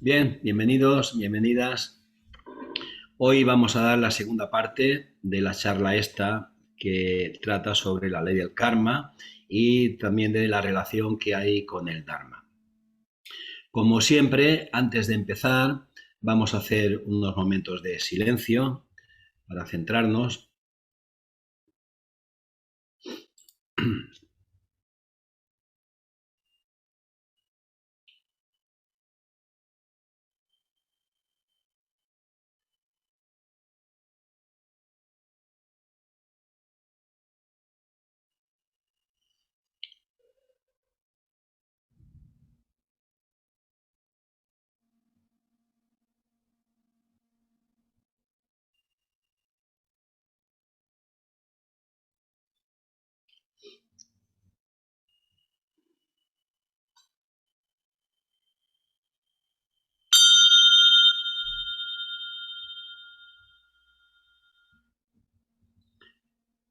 Bien, bienvenidos, bienvenidas. Hoy vamos a dar la segunda parte de la charla esta que trata sobre la ley del karma y también de la relación que hay con el Dharma. Como siempre, antes de empezar, vamos a hacer unos momentos de silencio para centrarnos.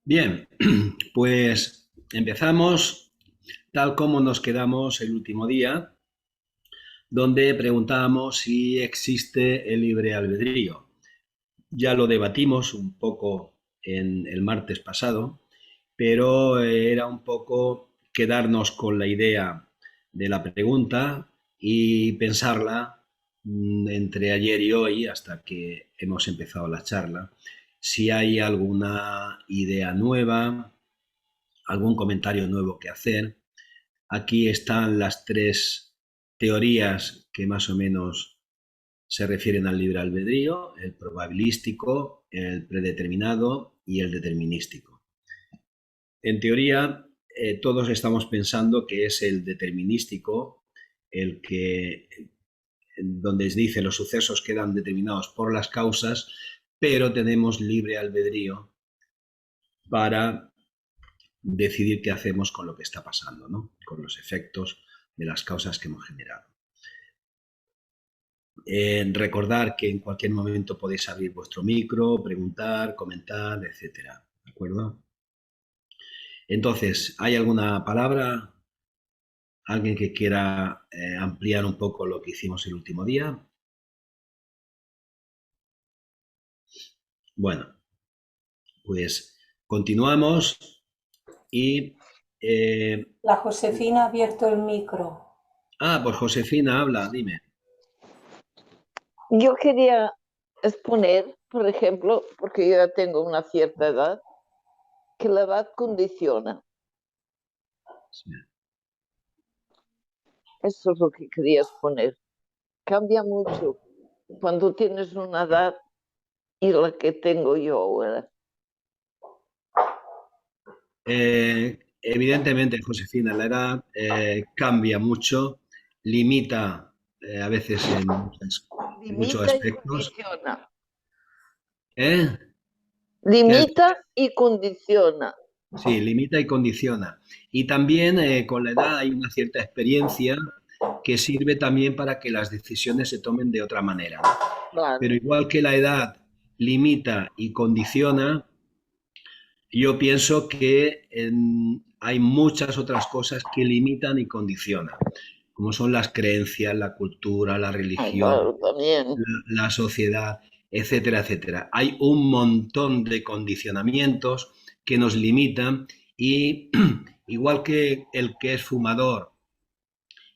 Bien, pues empezamos tal como nos quedamos el último día, donde preguntábamos si existe el libre albedrío. Ya lo debatimos un poco en el martes pasado, pero era un poco quedarnos con la idea de la pregunta y pensarla entre ayer y hoy, hasta que hemos empezado la charla, si hay alguna idea nueva, algún comentario nuevo que hacer. Aquí están las tres teorías que más o menos se refieren al libre albedrío: el probabilístico, el predeterminado y el determinístico. En teoría, todos estamos pensando que es el determinístico el que, donde se dice los sucesos quedan determinados por las causas, pero tenemos libre albedrío para decidir qué hacemos con lo que está pasando, ¿no? Con los efectos de las causas que hemos generado. Recordar que en cualquier momento podéis abrir vuestro micro, preguntar, comentar, etcétera. ¿De acuerdo? Entonces, ¿hay alguna palabra? ¿Alguien que quiera ampliar un poco lo que hicimos el último día? Bueno, pues continuamos y... La Josefina ha abierto el micro. pues Josefina, habla, dime. Yo quería exponer, por ejemplo, porque yo ya tengo una cierta edad, que la edad condiciona. Sí. Eso es lo que quería exponer. Cambia mucho cuando tienes una edad y la que tengo yo ahora. Evidentemente, Josefina, la edad cambia mucho, limita a veces en muchos Limita y aspectos. condiciona. ¿Eh? Limita y condiciona. Sí, limita y condiciona. Y también con la edad hay una cierta experiencia que sirve también para que las decisiones se tomen de otra manera, ¿no? Pero Claro. igual que la edad limita y condiciona, yo pienso que hay muchas otras cosas que limitan y condicionan, como son las creencias, la cultura, la religión, Claro, también. la sociedad, etcétera, etcétera. Hay un montón de condicionamientos que nos limitan y igual que el que es fumador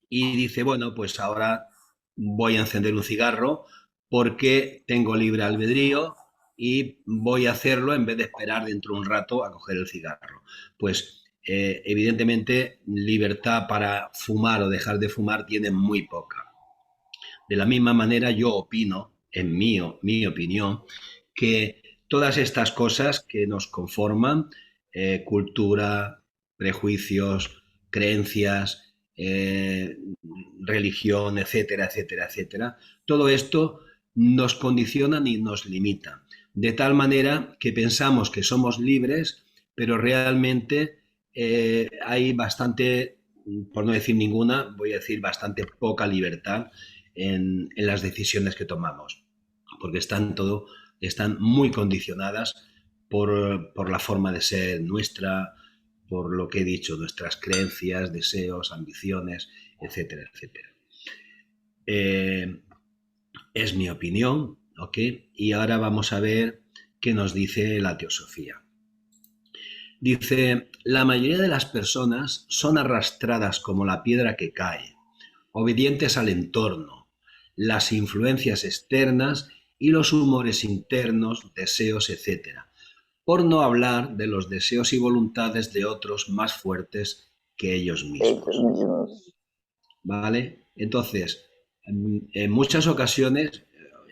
y dice, bueno, pues ahora voy a encender un cigarro porque tengo libre albedrío y voy a hacerlo en vez de esperar dentro de un rato a coger el cigarro. Pues evidentemente libertad para fumar o dejar de fumar tiene muy poca. De la misma manera yo opino, en mi opinión, que todas estas cosas que nos conforman, cultura, prejuicios, creencias, religión, etcétera, etcétera, etcétera, todo esto nos condicionan y nos limitan. De tal manera que pensamos que somos libres, pero realmente hay bastante, por no decir ninguna, voy a decir bastante poca libertad en las decisiones que tomamos, porque están muy condicionadas por la forma de ser nuestra, por lo que he dicho, nuestras creencias, deseos, ambiciones, etcétera, etcétera. Eh, es mi opinión, ¿ok? Y ahora vamos a ver qué nos dice la teosofía. Dice, la mayoría de las personas son arrastradas como la piedra que cae, obedientes al entorno, las influencias externas y los humores internos, deseos, etcétera, por no hablar de los deseos y voluntades de otros más fuertes que ellos mismos. ¿Vale? Entonces, en muchas ocasiones,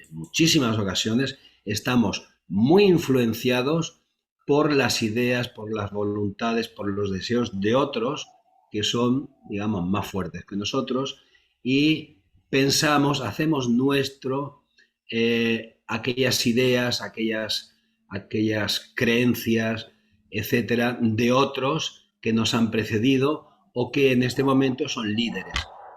en muchísimas ocasiones, estamos muy influenciados por las ideas, por las voluntades, por los deseos de otros que son, digamos, más fuertes que nosotros y pensamos, hacemos nuestro aquellas ideas, aquellas creencias, etcétera, de otros que nos han precedido o que en este momento son líderes.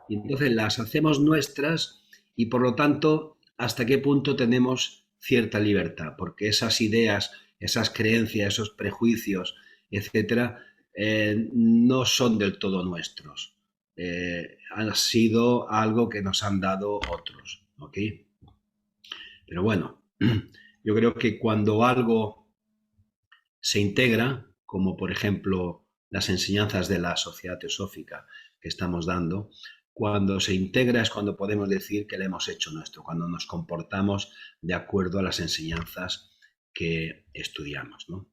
Y entonces las hacemos nuestras y por lo tanto, ¿hasta qué punto tenemos cierta libertad? Porque esas ideas, esas creencias, esos prejuicios, etcétera, no son del todo nuestros. Han sido algo que nos han dado otros, ¿ok? Pero bueno, yo creo que cuando algo se integra, como por ejemplo las enseñanzas de la sociedad teosófica que estamos dando, cuando se integra es cuando podemos decir que le hemos hecho nuestro, cuando nos comportamos de acuerdo a las enseñanzas que estudiamos, ¿no?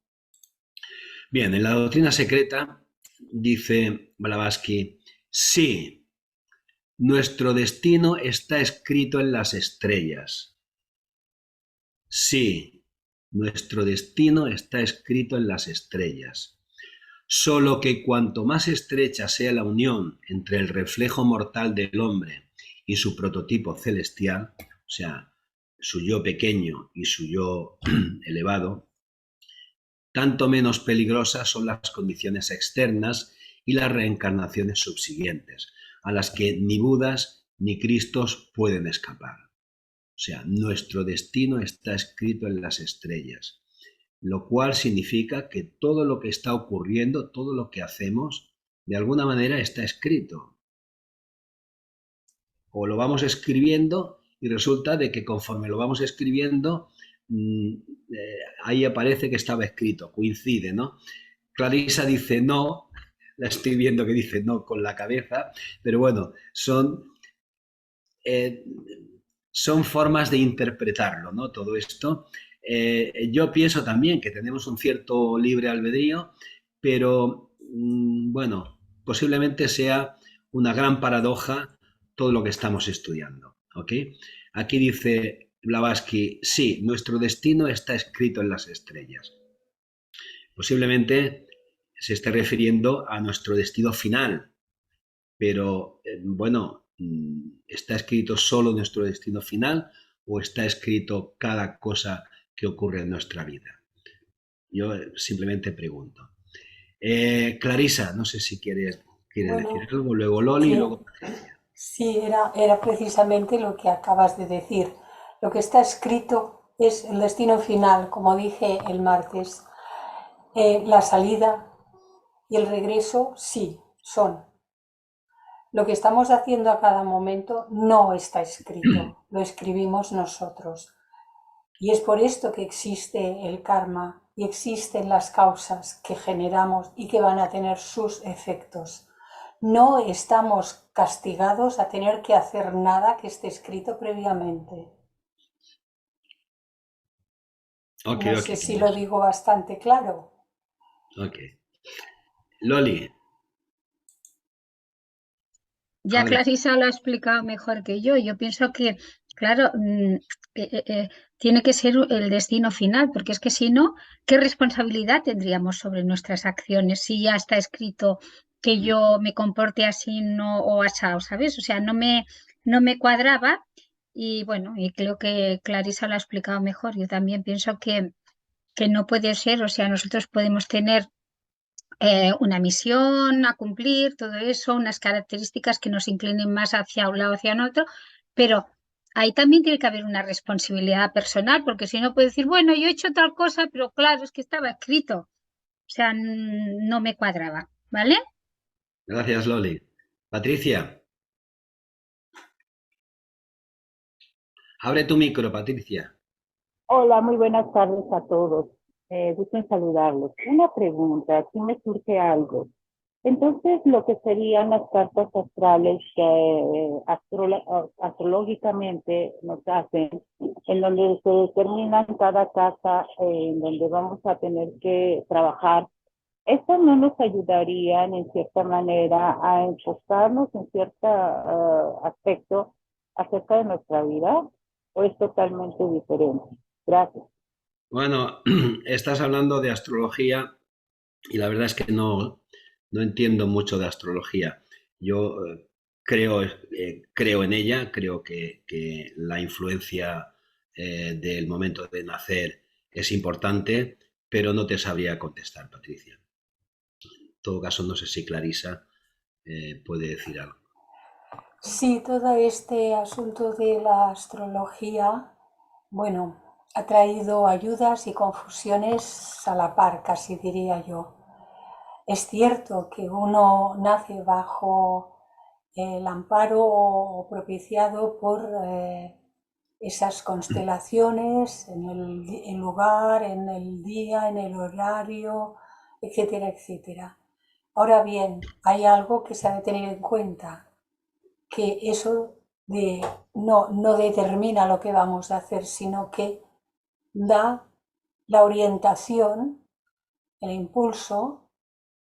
Bien, en la doctrina secreta dice Blavatsky, sí, nuestro destino está escrito en las estrellas. Sí, nuestro destino está escrito en las estrellas. Solo que cuanto más estrecha sea la unión entre el reflejo mortal del hombre y su prototipo celestial, o sea, su yo pequeño y su yo elevado, tanto menos peligrosas son las condiciones externas y las reencarnaciones subsiguientes, a las que ni Budas ni Cristos pueden escapar. O sea, nuestro destino está escrito en las estrellas, lo cual significa que todo lo que está ocurriendo, todo lo que hacemos, de alguna manera está escrito. O lo vamos escribiendo y resulta de que conforme lo vamos escribiendo, ahí aparece que estaba escrito, coincide, ¿no? Clarisa dice no, la estoy viendo que dice no con la cabeza, pero bueno, eh, son formas de interpretarlo, ¿no? Todo esto. Yo pienso también que tenemos un cierto libre albedrío, pero bueno, posiblemente sea una gran paradoja todo lo que estamos estudiando, ¿ok? Aquí dice Blavatsky, sí, nuestro destino está escrito en las estrellas. Posiblemente se esté refiriendo a nuestro destino final, pero bueno, ¿está escrito solo nuestro destino final o está escrito cada cosa que ocurre en nuestra vida? Yo simplemente pregunto. Clarisa, no sé si quieres decir Bueno, algo, luego Loli y sí, luego Patricia. sí, era precisamente lo que acabas de decir. Lo que está escrito es el destino final, como dije el martes. La salida y el regreso, sí, son. Lo que estamos haciendo a cada momento no está escrito, lo escribimos nosotros. Y es por esto que existe el karma y existen las causas que generamos y que van a tener sus efectos. No estamos castigados a tener que hacer nada que esté escrito previamente. Ok, No ok, sé si lo digo bastante claro. ok. Loli, Ya adelante. Clarisa lo ha explicado mejor que yo. Yo pienso que, claro, tiene que ser el destino final, porque es que si no, ¿qué responsabilidad tendríamos sobre nuestras acciones si ya está escrito que yo me comporte así no, o asao, ¿sabes? O sea, no me cuadraba y bueno, y creo que Clarisa lo ha explicado mejor. Yo también pienso que no puede ser, o sea, nosotros podemos tener una misión a cumplir, todo eso, unas características que nos inclinen más hacia un lado o hacia otro, pero ahí también tiene que haber una responsabilidad personal, porque si no puede decir, bueno, yo he hecho tal cosa, pero claro, es que estaba escrito, o sea, no me cuadraba, ¿vale? Gracias, Loli. Patricia, Abre tu micro, Patricia. Hola, muy buenas tardes a todos. Gusto en saludarlos. Una pregunta, aquí me surge algo. Entonces, lo que serían las cartas astrales que astrológicamente nos hacen, en donde se determinan cada casa en donde vamos a tener que trabajar, ¿esto no nos ayudarían en cierta manera a enfocarnos en cierto aspecto acerca de nuestra vida? ¿O es totalmente diferente? Gracias. Bueno, estás hablando de astrología y la verdad es que no entiendo mucho de astrología. Yo creo en ella, creo que la influencia del momento de nacer es importante, pero no te sabría contestar, Patricia. En todo caso, no sé si Clarisa puede decir algo. Sí, todo este asunto de la astrología, bueno, ha traído ayudas y confusiones a la par, casi diría yo. Es cierto que uno nace bajo el amparo o propiciado por esas constelaciones en el lugar, en el día, en el horario, etcétera, etcétera. Ahora bien, hay algo que se ha de tener en cuenta, que eso no determina lo que vamos a hacer, sino que da la orientación, el impulso,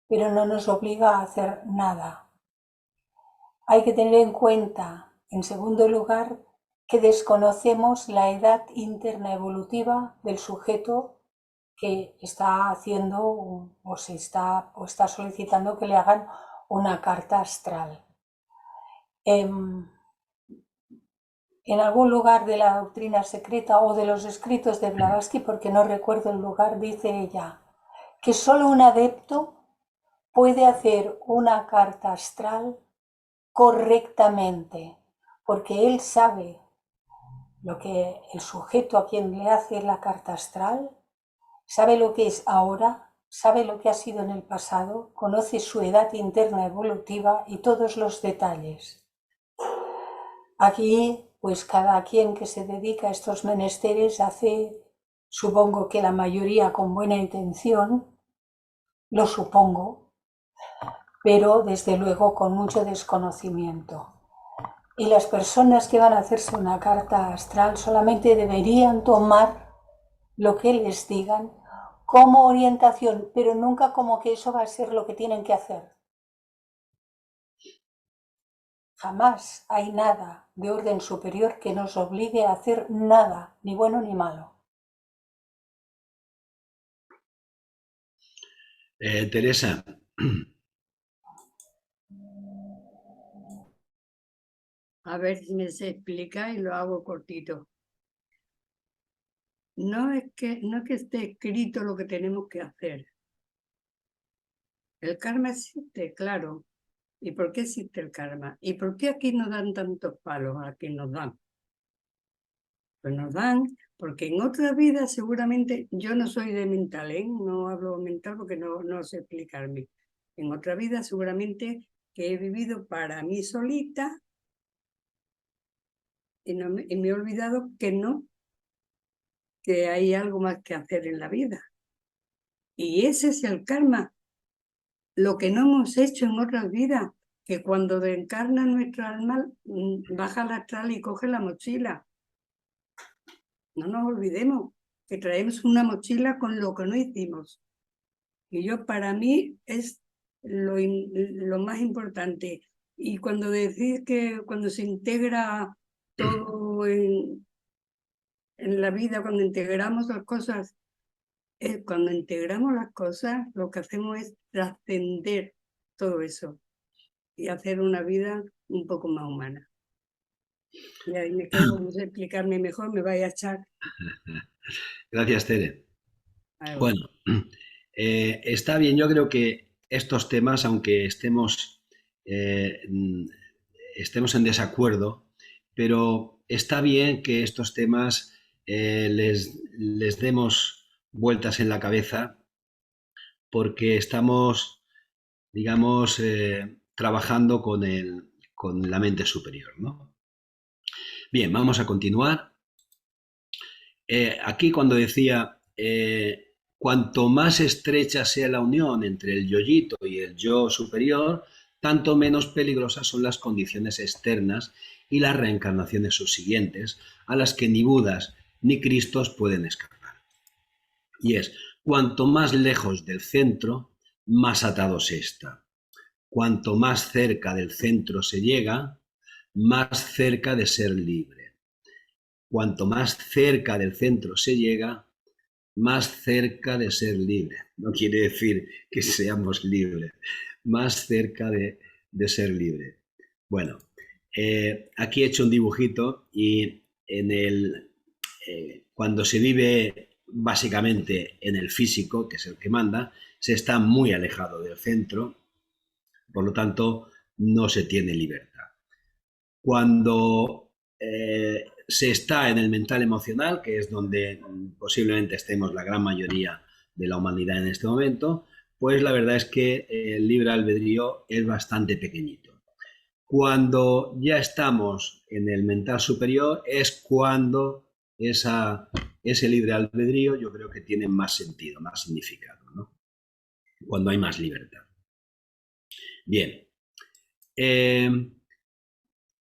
pero no nos obliga a hacer nada. Hay que tener en cuenta, en segundo lugar, que desconocemos la edad interna evolutiva del sujeto que está haciendo o está solicitando que le hagan una carta astral. En algún lugar de la doctrina secreta o de los escritos de Blavatsky, porque no recuerdo el lugar, dice ella que solo un adepto puede hacer una carta astral correctamente, porque él sabe lo que el sujeto a quien le hace la carta astral, sabe lo que es ahora, sabe lo que ha sido en el pasado, conoce su edad interna evolutiva y todos los detalles. Aquí, pues cada quien que se dedica a estos menesteres hace, supongo que la mayoría con buena intención, lo supongo, pero desde luego con mucho desconocimiento. Y las personas que van a hacerse una carta astral solamente deberían tomar lo que les digan como orientación, pero nunca como que eso va a ser lo que tienen que hacer. Jamás hay nada de orden superior que nos obligue a hacer nada, ni bueno ni malo. Teresa. A ver si me se explica y lo hago cortito. No es que esté escrito lo que tenemos que hacer. El karma existe, claro. ¿Y por qué existe el karma? ¿Y por qué aquí nos dan tantos palos? Aquí nos dan. Pues nos dan porque en otra vida seguramente, yo no soy de mental, no hablo mental porque no sé explicarme. En otra vida seguramente que he vivido para mí solita y me he olvidado que no, que hay algo más que hacer en la vida. Y ese es el karma, lo que no hemos hecho en otras vidas, que cuando reencarna nuestra alma, baja al astral y coge la mochila. No nos olvidemos que traemos una mochila con lo que no hicimos. Y yo, para mí, es lo más importante. Y cuando decís que cuando se integra todo en la vida, cuando integramos las cosas, cuando integramos las cosas, lo que hacemos es trascender todo eso y hacer una vida un poco más humana. Y ahí me quedo, no sé explicarme mejor, me vaya a echar. Gracias, Tere. Bueno, está bien, yo creo que estos temas, aunque estemos en desacuerdo, pero está bien que estos temas les demos vueltas en la cabeza porque estamos, digamos, trabajando con la mente superior, ¿no? Bien, vamos a continuar. aquí cuando decía, cuanto más estrecha sea la unión entre el yoyito y el yo superior, tanto menos peligrosas son las condiciones externas y las reencarnaciones subsiguientes, a las que ni Budas ni Cristos pueden escapar. Y es, cuanto más lejos del centro, más atado se está. Cuanto más cerca del centro se llega, más cerca de ser libre. Cuanto más cerca del centro se llega, más cerca de ser libre. No quiere decir que seamos libres, más cerca de ser libre. Bueno, aquí he hecho un dibujito y cuando se vive básicamente en el físico, que es el que manda, se está muy alejado del centro, por lo tanto no se tiene libertad. Cuando se está en el mental emocional, que es donde posiblemente estemos la gran mayoría de la humanidad en este momento, pues la verdad es que el libre albedrío es bastante pequeñito. Cuando ya estamos en el mental superior es cuando ese libre albedrío yo creo que tiene más sentido, más significado, ¿no? Cuando hay más libertad. Bien.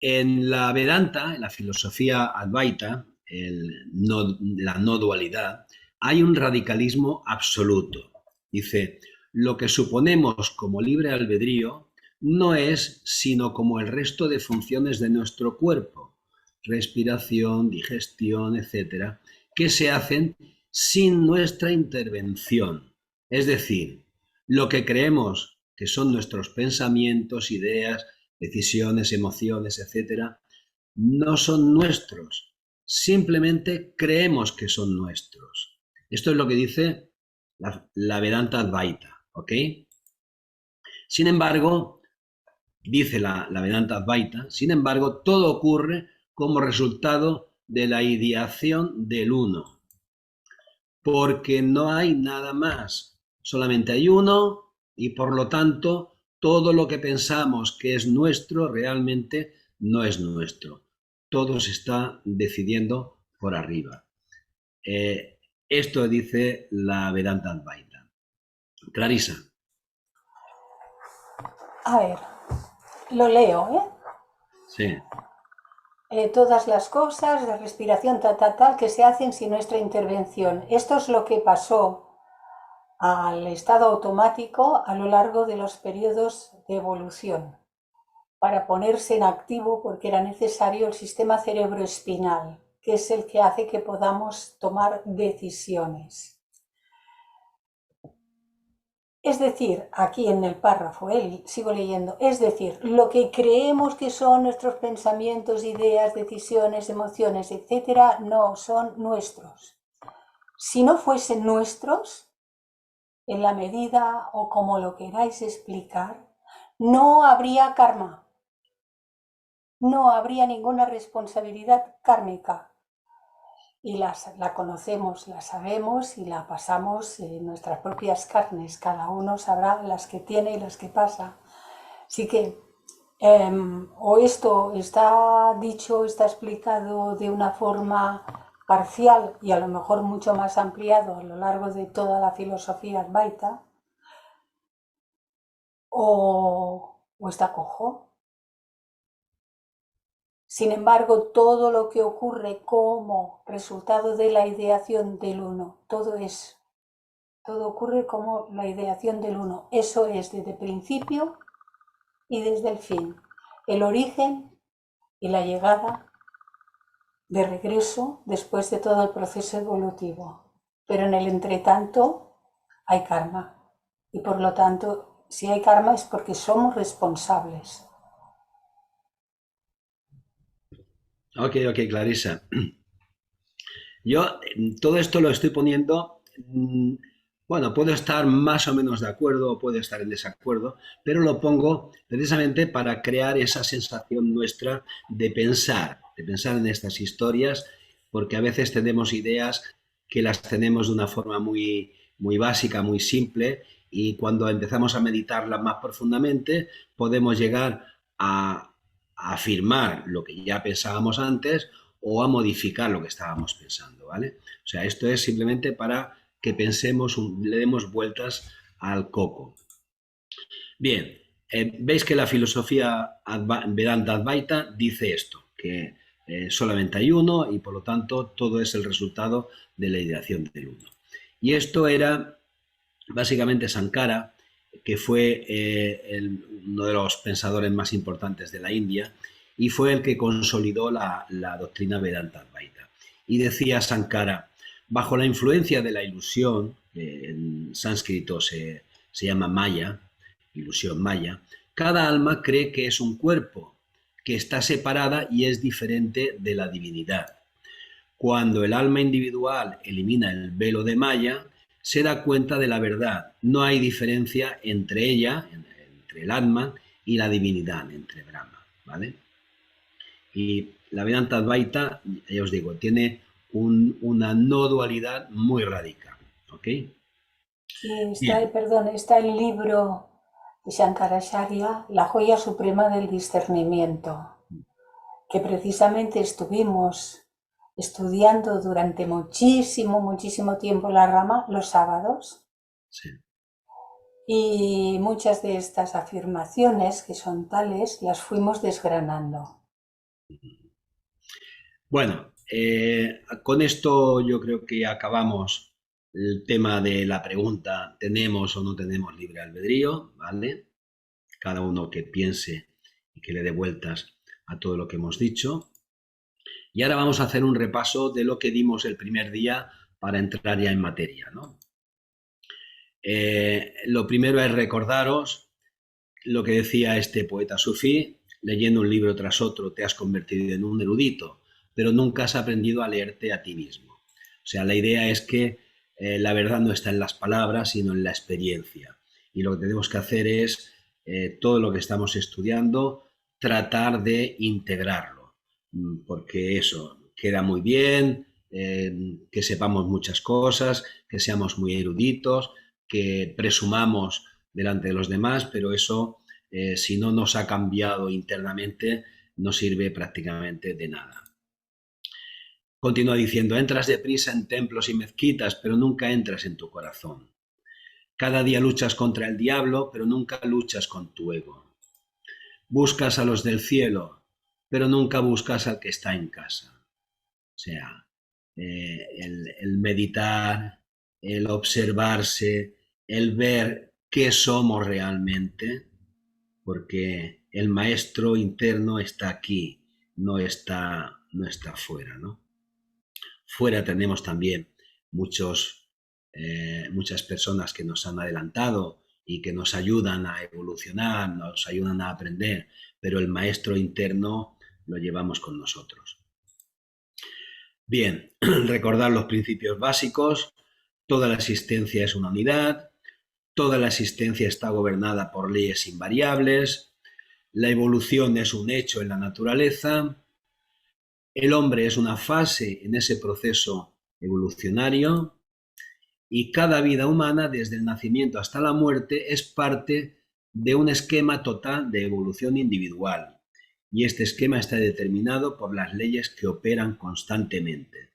En la Vedanta, en la filosofía Advaita, la no dualidad, hay un radicalismo absoluto. Dice, lo que suponemos como libre albedrío no es sino como el resto de funciones de nuestro cuerpo, respiración, digestión, etcétera, que se hacen sin nuestra intervención. Es decir, lo que creemos que son nuestros pensamientos, ideas, decisiones, emociones, etcétera, no son nuestros. Simplemente creemos que son nuestros. Esto es lo que dice la Vedanta Advaita, ¿ok? Sin embargo, dice la Vedanta Advaita, sin embargo, todo ocurre como resultado de la ideación del uno, porque no hay nada más, solamente hay uno y por lo tanto todo lo que pensamos que es nuestro realmente no es nuestro. Todo se está decidiendo por arriba. Esto dice la Vedanta Advaita. Clarisa. A ver, lo leo, ¿eh? Sí. Todas las cosas, la respiración, tal, que se hacen sin nuestra intervención. Esto es lo que pasó al estado automático a lo largo de los periodos de evolución, para ponerse en activo porque era necesario el sistema cerebroespinal, que es el que hace que podamos tomar decisiones. Es decir, aquí en el párrafo, sigo leyendo, es decir, lo que creemos que son nuestros pensamientos, ideas, decisiones, emociones, etcétera, no son nuestros. Si no fuesen nuestros, en la medida o como lo queráis explicar, no habría karma, no habría ninguna responsabilidad kármica. Y la conocemos, la sabemos y la pasamos en nuestras propias carnes. Cada uno sabrá las que tiene y las que pasa. Así que o esto está dicho, está explicado de una forma parcial y a lo mejor mucho más ampliado a lo largo de toda la filosofía Advaita, o está cojo. Sin embargo, todo lo que ocurre como resultado de la ideación del uno, todo ocurre como la ideación del uno. Eso es desde el principio y desde el fin. El origen y la llegada de regreso después de todo el proceso evolutivo. Pero en el entretanto hay karma. Y por lo tanto, si hay karma es porque somos responsables. Ok, Clarisa. Yo todo esto lo estoy poniendo, bueno, puedo estar más o menos de acuerdo o puedo estar en desacuerdo, pero lo pongo precisamente para crear esa sensación nuestra de pensar en estas historias, porque a veces tenemos ideas que las tenemos de una forma muy, muy básica, muy simple, y cuando empezamos a meditarlas más profundamente, podemos llegar a afirmar lo que ya pensábamos antes o a modificar lo que estábamos pensando, ¿vale? O sea, esto es simplemente para que pensemos, le demos vueltas al coco. Bien, veis que la filosofía Vedanta Advaita dice esto, que solamente hay uno y por lo tanto todo es el resultado de la ideación del uno. Y esto era básicamente Sankara, que fue uno de los pensadores más importantes de la India y fue el que consolidó la doctrina Vedanta Advaita. Y decía Sankara, bajo la influencia de la ilusión, que en sánscrito se llama Maya, ilusión Maya, cada alma cree que es un cuerpo, que está separada y es diferente de la divinidad. Cuando el alma individual elimina el velo de Maya, se da cuenta de la verdad. No hay diferencia entre ella, entre el alma, y la divinidad, entre Brahma, ¿vale? Y la Vedanta Advaita, ya os digo, tiene una no dualidad muy radical, ¿ok? Y Bien. está el libro de Shankaracharya, La joya suprema del discernimiento, que precisamente estuvimos estudiando durante muchísimo tiempo la rama los sábados. Sí. Y muchas de estas afirmaciones que son tales las fuimos desgranando. Bueno, con esto yo creo que acabamos el tema de la pregunta, ¿tenemos o no tenemos libre albedrío? ¿Vale? Cada uno que piense y que le dé vueltas a todo lo que hemos dicho. Y ahora vamos a hacer un repaso de lo que dimos el primer día para entrar ya en materia, ¿no? Lo primero es recordaros lo que decía este poeta sufí, leyendo un libro tras otro te has convertido en un erudito, pero nunca has aprendido a leerte a ti mismo. O sea, la idea es que la verdad no está en las palabras, sino en la experiencia. Y lo que tenemos que hacer es, todo lo que estamos estudiando, tratar de integrarlo, porque eso queda muy bien, que sepamos muchas cosas, que seamos muy eruditos, que presumamos delante de los demás, pero eso, si no nos ha cambiado internamente, no sirve prácticamente de nada. Continúa diciendo, entras deprisa en templos y mezquitas, pero nunca entras en tu corazón. Cada día luchas contra el diablo, pero nunca luchas con tu ego. Buscas a los del cielo, pero nunca buscas al que está en casa. O sea, el meditar, el observarse, el ver qué somos realmente, porque el maestro interno está aquí, no está fuera, ¿no? Fuera tenemos también muchas personas que nos han adelantado y que nos ayudan a evolucionar, nos ayudan a aprender, pero el maestro interno lo llevamos con nosotros. Bien, recordar los principios básicos. Toda la existencia es una unidad, toda la existencia está gobernada por leyes invariables, la evolución es un hecho en la naturaleza, el hombre es una fase en ese proceso evolucionario y cada vida humana, desde el nacimiento hasta la muerte, es parte de un esquema total de evolución individual. Y este esquema está determinado por las leyes que operan constantemente.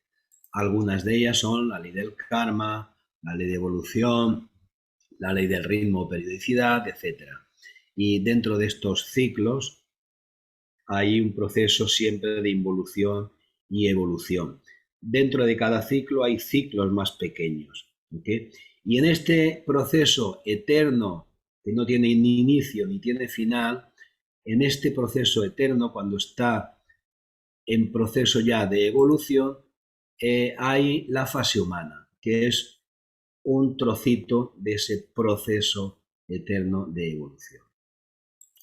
Algunas de ellas son la ley del karma, la ley de evolución, la ley del ritmo o periodicidad, etc. Y dentro de estos ciclos hay un proceso siempre de involución y evolución. Dentro de cada ciclo hay ciclos más pequeños, ¿okay? Y en este proceso eterno, que no tiene ni inicio ni tiene final, en este proceso eterno, cuando está en proceso ya de evolución, hay la fase humana, que es un trocito de ese proceso eterno de evolución.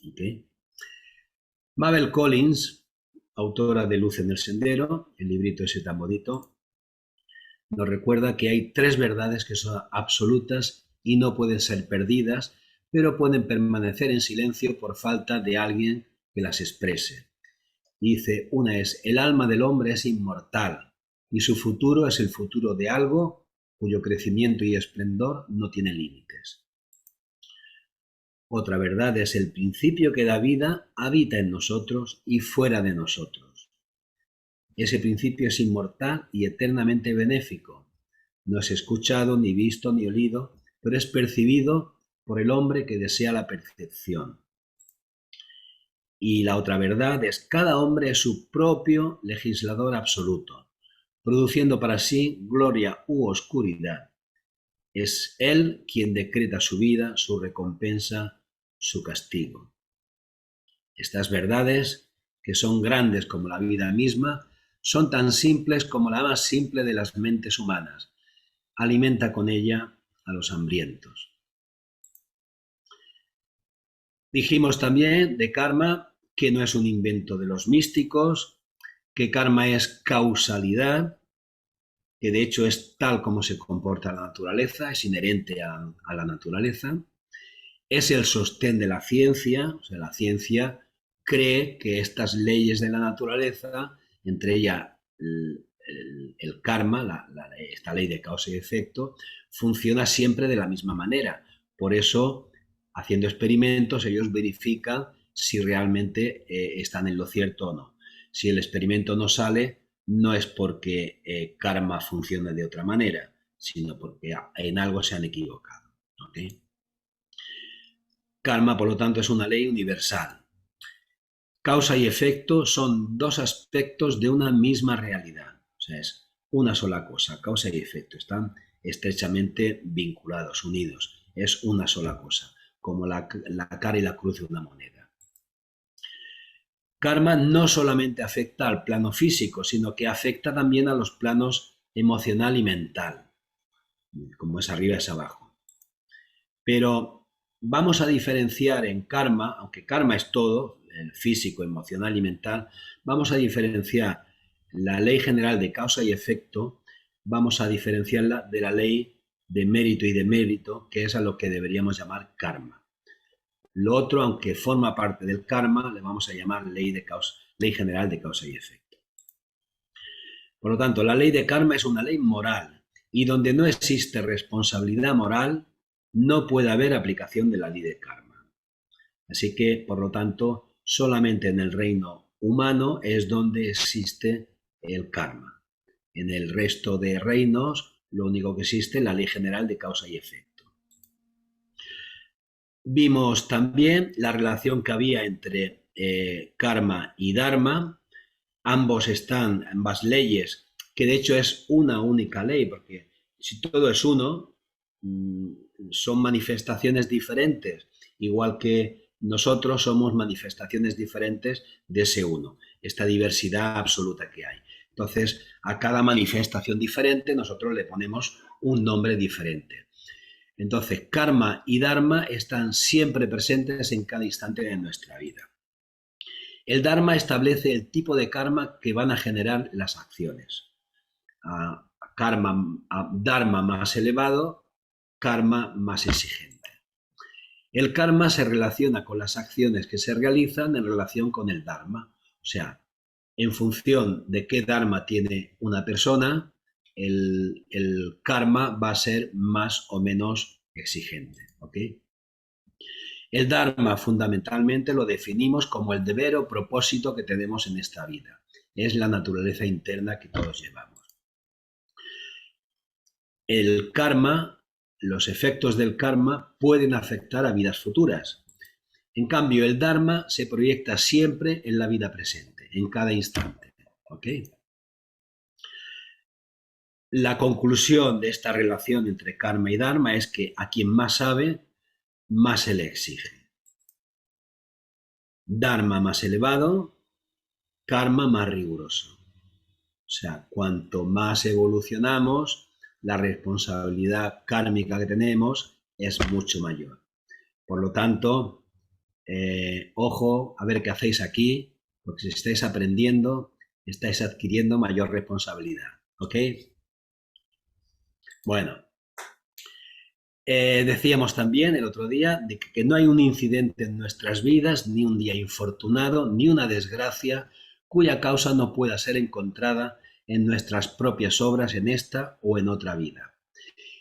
¿Okay? Mabel Collins, autora de Luz en el Sendero, el librito ese tan bonito, nos recuerda que hay tres verdades que son absolutas y no pueden ser perdidas, pero pueden permanecer en silencio por falta de alguien que las exprese. Dice, una es, el alma del hombre es inmortal y su futuro es el futuro de algo cuyo crecimiento y esplendor no tiene límites. Otra verdad es el principio que da vida habita en nosotros y fuera de nosotros. Ese principio es inmortal y eternamente benéfico. No es escuchado, ni visto, ni olido, pero es percibido por el hombre que desea la percepción. Y la otra verdad es: cada hombre es su propio legislador absoluto, produciendo para sí gloria u oscuridad. Es él quien decreta su vida, su recompensa, su castigo. Estas verdades, que son grandes como la vida misma, son tan simples como la más simple de las mentes humanas. Alimenta con ella a los hambrientos. Dijimos también de karma que no es un invento de los místicos, que karma es causalidad, que de hecho es tal como se comporta la naturaleza, es inherente a la naturaleza. Es el sostén de la ciencia, o sea, la ciencia cree que estas leyes de la naturaleza, entre ellas el karma, esta ley de causa y efecto, funciona siempre de la misma manera. Por eso, haciendo experimentos, ellos verifican si realmente están en lo cierto o no. Si el experimento no sale, no es porque karma funciona de otra manera, sino porque en algo se han equivocado. ¿Okay? Karma, por lo tanto, es una ley universal. Causa y efecto son dos aspectos de una misma realidad. O sea, es una sola cosa. Causa y efecto están estrechamente vinculados, unidos. Es una sola cosa, como la cara y la cruz de una moneda. Karma no solamente afecta al plano físico, sino que afecta también a los planos emocional y mental, como es arriba es abajo. Pero vamos a diferenciar en karma, aunque karma es todo, el físico, emocional y mental, vamos a diferenciar la ley general de causa y efecto, vamos a diferenciarla de la ley de mérito y demérito, que es a lo que deberíamos llamar karma. Lo otro, aunque forma parte del karma, le vamos a llamar ley general de causa y efecto. Por lo tanto, la ley de karma es una ley moral, y donde no existe responsabilidad moral, no puede haber aplicación de la ley de karma. Así que, por lo tanto, solamente en el reino humano es donde existe el karma. En el resto de reinos, lo único que existe es la ley general de causa y efecto. Vimos también la relación que había entre karma y dharma. Ambas leyes, que de hecho es una única ley, porque si todo es uno, son manifestaciones diferentes, igual que nosotros somos manifestaciones diferentes de ese uno, esta diversidad absoluta que hay. Entonces, a cada manifestación diferente nosotros le ponemos un nombre diferente. Entonces, karma y dharma están siempre presentes en cada instante de nuestra vida. El dharma establece el tipo de karma que van a generar las acciones. Dharma más elevado, karma más exigente. El karma se relaciona con las acciones que se realizan en relación con el dharma. O sea, en función de qué dharma tiene una persona, el karma va a ser más o menos exigente. ¿Okay? El dharma fundamentalmente lo definimos como el deber o propósito que tenemos en esta vida. Es la naturaleza interna que todos llevamos. El karma, los efectos del karma pueden afectar a vidas futuras. En cambio, el dharma se proyecta siempre en la vida presente, en cada instante. ¿Okay? La conclusión de esta relación entre karma y dharma es que a quien más sabe, más se le exige. Dharma más elevado, karma más riguroso. O sea, cuanto más evolucionamos, la responsabilidad kármica que tenemos es mucho mayor. Por lo tanto, ojo a ver qué hacéis aquí, porque si estáis aprendiendo, estáis adquiriendo mayor responsabilidad. ¿Ok? Bueno, decíamos también el otro día de que no hay un incidente en nuestras vidas, ni un día infortunado, ni una desgracia cuya causa no pueda ser encontrada en nuestras propias obras en esta o en otra vida.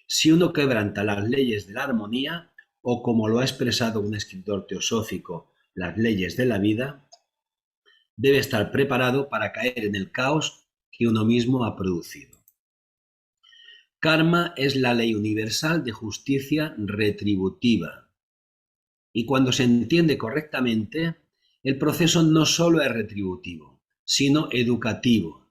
Si uno quebranta las leyes de la armonía, o como lo ha expresado un escritor teosófico, las leyes de la vida, debe estar preparado para caer en el caos que uno mismo ha producido. Karma es la ley universal de justicia retributiva. Y cuando se entiende correctamente, el proceso no solo es retributivo, sino educativo,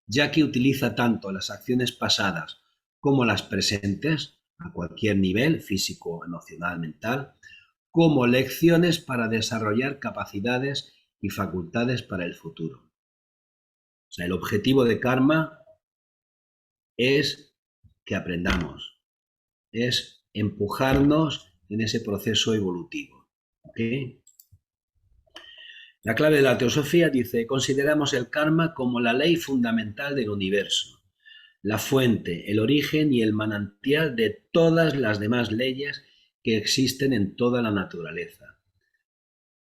ya que utiliza tanto las acciones pasadas como las presentes, a cualquier nivel, físico, emocional, mental, como lecciones para desarrollar capacidades y facultades para el futuro. O sea, el objetivo de karma es que aprendamos, es empujarnos en ese proceso evolutivo. ¿Okay? La clave de la teosofía dice: consideramos el karma como la ley fundamental del universo, la fuente, el origen y el manantial de todas las demás leyes que existen en toda la naturaleza.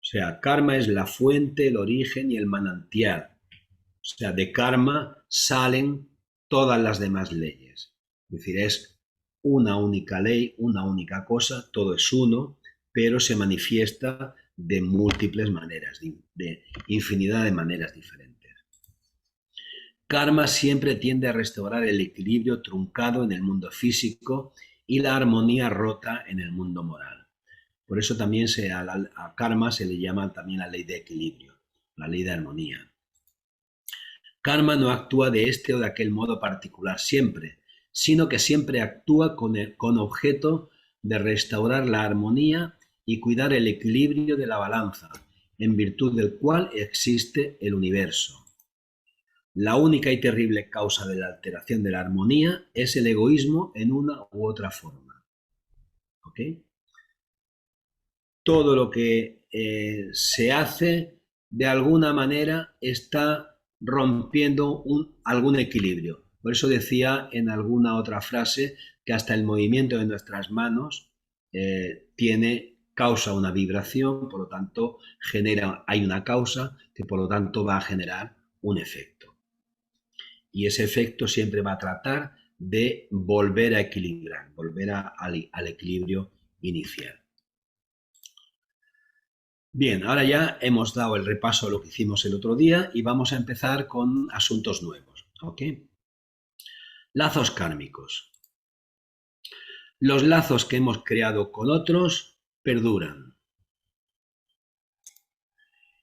O sea, karma es la fuente, el origen y el manantial. O sea, de karma salen todas las demás leyes. Es decir, es una única ley, una única cosa, todo es uno, pero se manifiesta de múltiples maneras, de infinidad de maneras diferentes. Karma siempre tiende a restaurar el equilibrio truncado en el mundo físico y la armonía rota en el mundo moral. Por eso también a karma se le llama también la ley de equilibrio, la ley de armonía. Karma no actúa de este o de aquel modo particular siempre, sino que siempre actúa con objeto de restaurar la armonía y cuidar el equilibrio de la balanza, en virtud del cual existe el universo. La única y terrible causa de la alteración de la armonía es el egoísmo en una u otra forma. ¿Ok? Todo lo que se hace de alguna manera está rompiendo algún equilibrio. Por eso decía en alguna otra frase que hasta el movimiento de nuestras manos causa una vibración, por lo tanto hay una causa que por lo tanto va a generar un efecto. Y ese efecto siempre va a tratar de volver a equilibrar, volver al equilibrio inicial. Bien, ahora ya hemos dado el repaso a lo que hicimos el otro día y vamos a empezar con asuntos nuevos. ¿Ok? Lazos kármicos. Los lazos que hemos creado con otros perduran.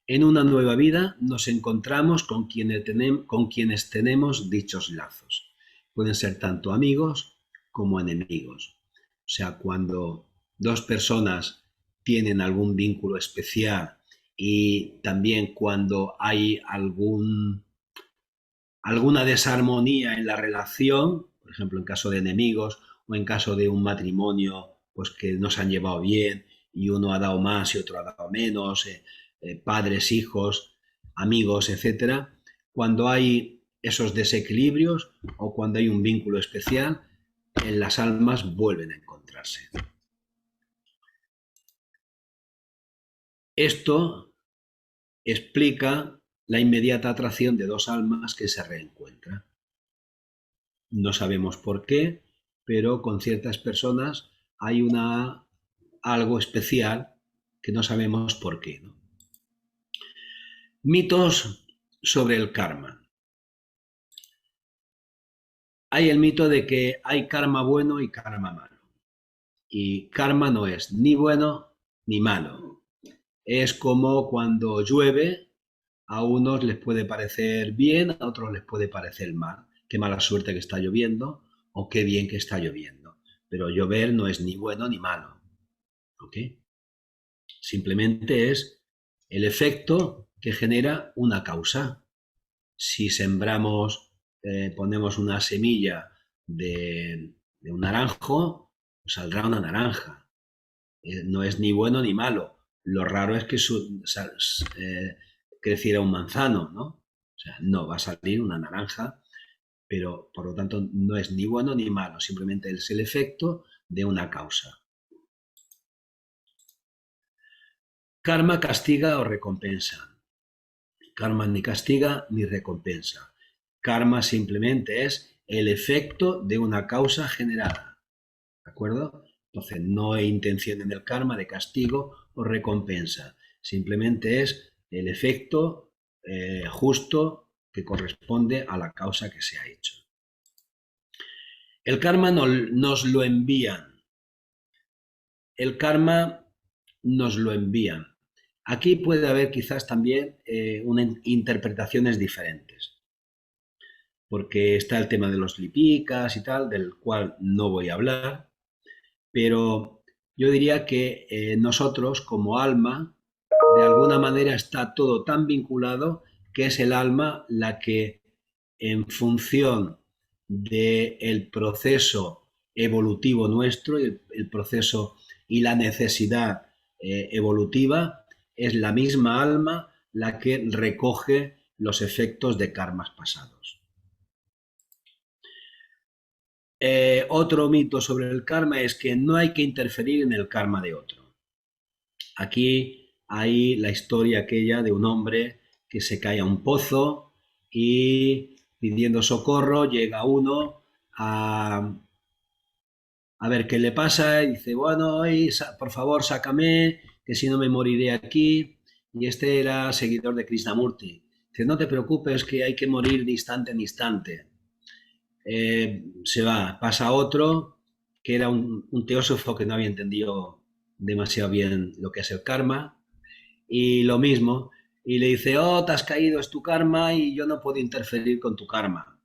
En una nueva vida nos encontramos con quienes tenemos dichos lazos. Pueden ser tanto amigos como enemigos. O sea, cuando dos personas tienen algún vínculo especial y también cuando hay alguna desarmonía en la relación, por ejemplo, en caso de enemigos o en caso de un matrimonio pues que no se han llevado bien y uno ha dado más y otro ha dado menos, padres, hijos, amigos, etcétera. Cuando hay esos desequilibrios o cuando hay un vínculo especial, las almas vuelven a encontrarse. Esto explica la inmediata atracción de dos almas que se reencuentran. No sabemos por qué, pero con ciertas personas hay algo especial que no sabemos por qué, ¿no? Mitos sobre el karma. Hay el mito de que hay karma bueno y karma malo. Y karma no es ni bueno ni malo. Es como cuando llueve, a unos les puede parecer bien, a otros les puede parecer mal. Qué mala suerte que está lloviendo o qué bien que está lloviendo. Pero llover no es ni bueno ni malo. ¿Ok? Simplemente es el efecto que genera una causa. Si sembramos, ponemos una semilla de un naranjo, saldrá una naranja. No es ni bueno ni malo. Lo raro es que creciera un manzano, ¿no? O sea, no, va a salir una naranja, pero por lo tanto no es ni bueno ni malo, simplemente es el efecto de una causa. Karma castiga o recompensa. Karma ni castiga ni recompensa. Karma simplemente es el efecto de una causa generada. ¿De acuerdo? Entonces, no hay intención en el karma de castigo o recompensa. Simplemente es el efecto justo que corresponde a la causa que se ha hecho. El karma nos lo envían. El karma nos lo envían. Aquí puede haber quizás también interpretaciones diferentes, porque está el tema de los lipicas y tal, del cual no voy a hablar, pero yo diría que nosotros como alma, de alguna manera está todo tan vinculado que es el alma la que, en función del proceso evolutivo nuestro, el proceso y la necesidad evolutiva, es la misma alma la que recoge los efectos de karmas pasados. Otro mito sobre el karma es que no hay que interferir en el karma de otro. Aquí hay la historia aquella de un hombre que se cae a un pozo y pidiendo socorro llega uno a ver qué le pasa y dice, bueno, por favor, sácame, que si no me moriré aquí. Y este era seguidor de Krishnamurti. Dice, no te preocupes, que hay que morir de instante en instante. Se va, pasa otro, que era un teósofo que no había entendido demasiado bien lo que es el karma, y lo mismo, y le dice, oh, te has caído, es tu karma y yo no puedo interferir con tu karma.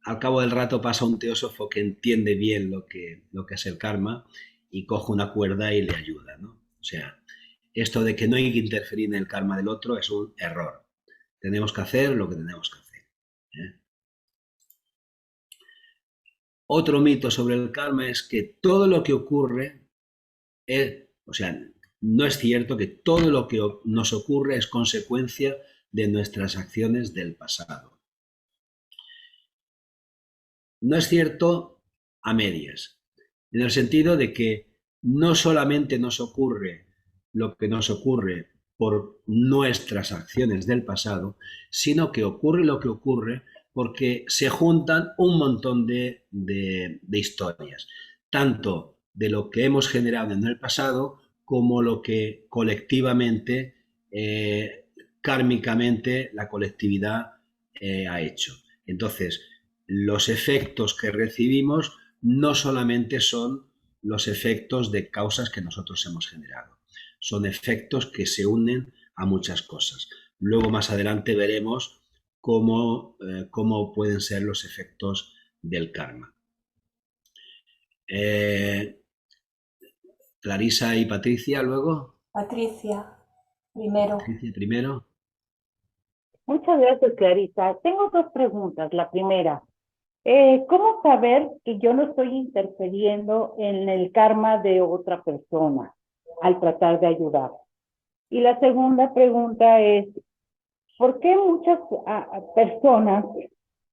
Al cabo del rato pasa un teósofo que entiende bien lo que es el karma y coge una cuerda y le ayuda, ¿no? O sea, esto de que no hay que interferir en el karma del otro es un error. Tenemos que hacer lo que tenemos que hacer, ¿eh? Otro mito sobre el karma es que todo lo que ocurre no es cierto que todo lo que nos ocurre es consecuencia de nuestras acciones del pasado. No es cierto a medias, en el sentido de que no solamente nos ocurre lo que nos ocurre por nuestras acciones del pasado, sino que ocurre lo que ocurre porque se juntan un montón de historias, tanto de lo que hemos generado en el pasado como lo que colectivamente, kármicamente, la colectividad ha hecho. Entonces, los efectos que recibimos no solamente son los efectos de causas que nosotros hemos generado, son efectos que se unen a muchas cosas. Luego más adelante veremos cómo pueden ser los efectos del karma. Clarisa y Patricia luego. Patricia, primero. Patricia primero. Muchas gracias, Clarisa. Tengo dos preguntas. La primera, ¿cómo saber que yo no estoy interfiriendo en el karma de otra persona al tratar de ayudar? Y la segunda pregunta es, ¿por qué muchas personas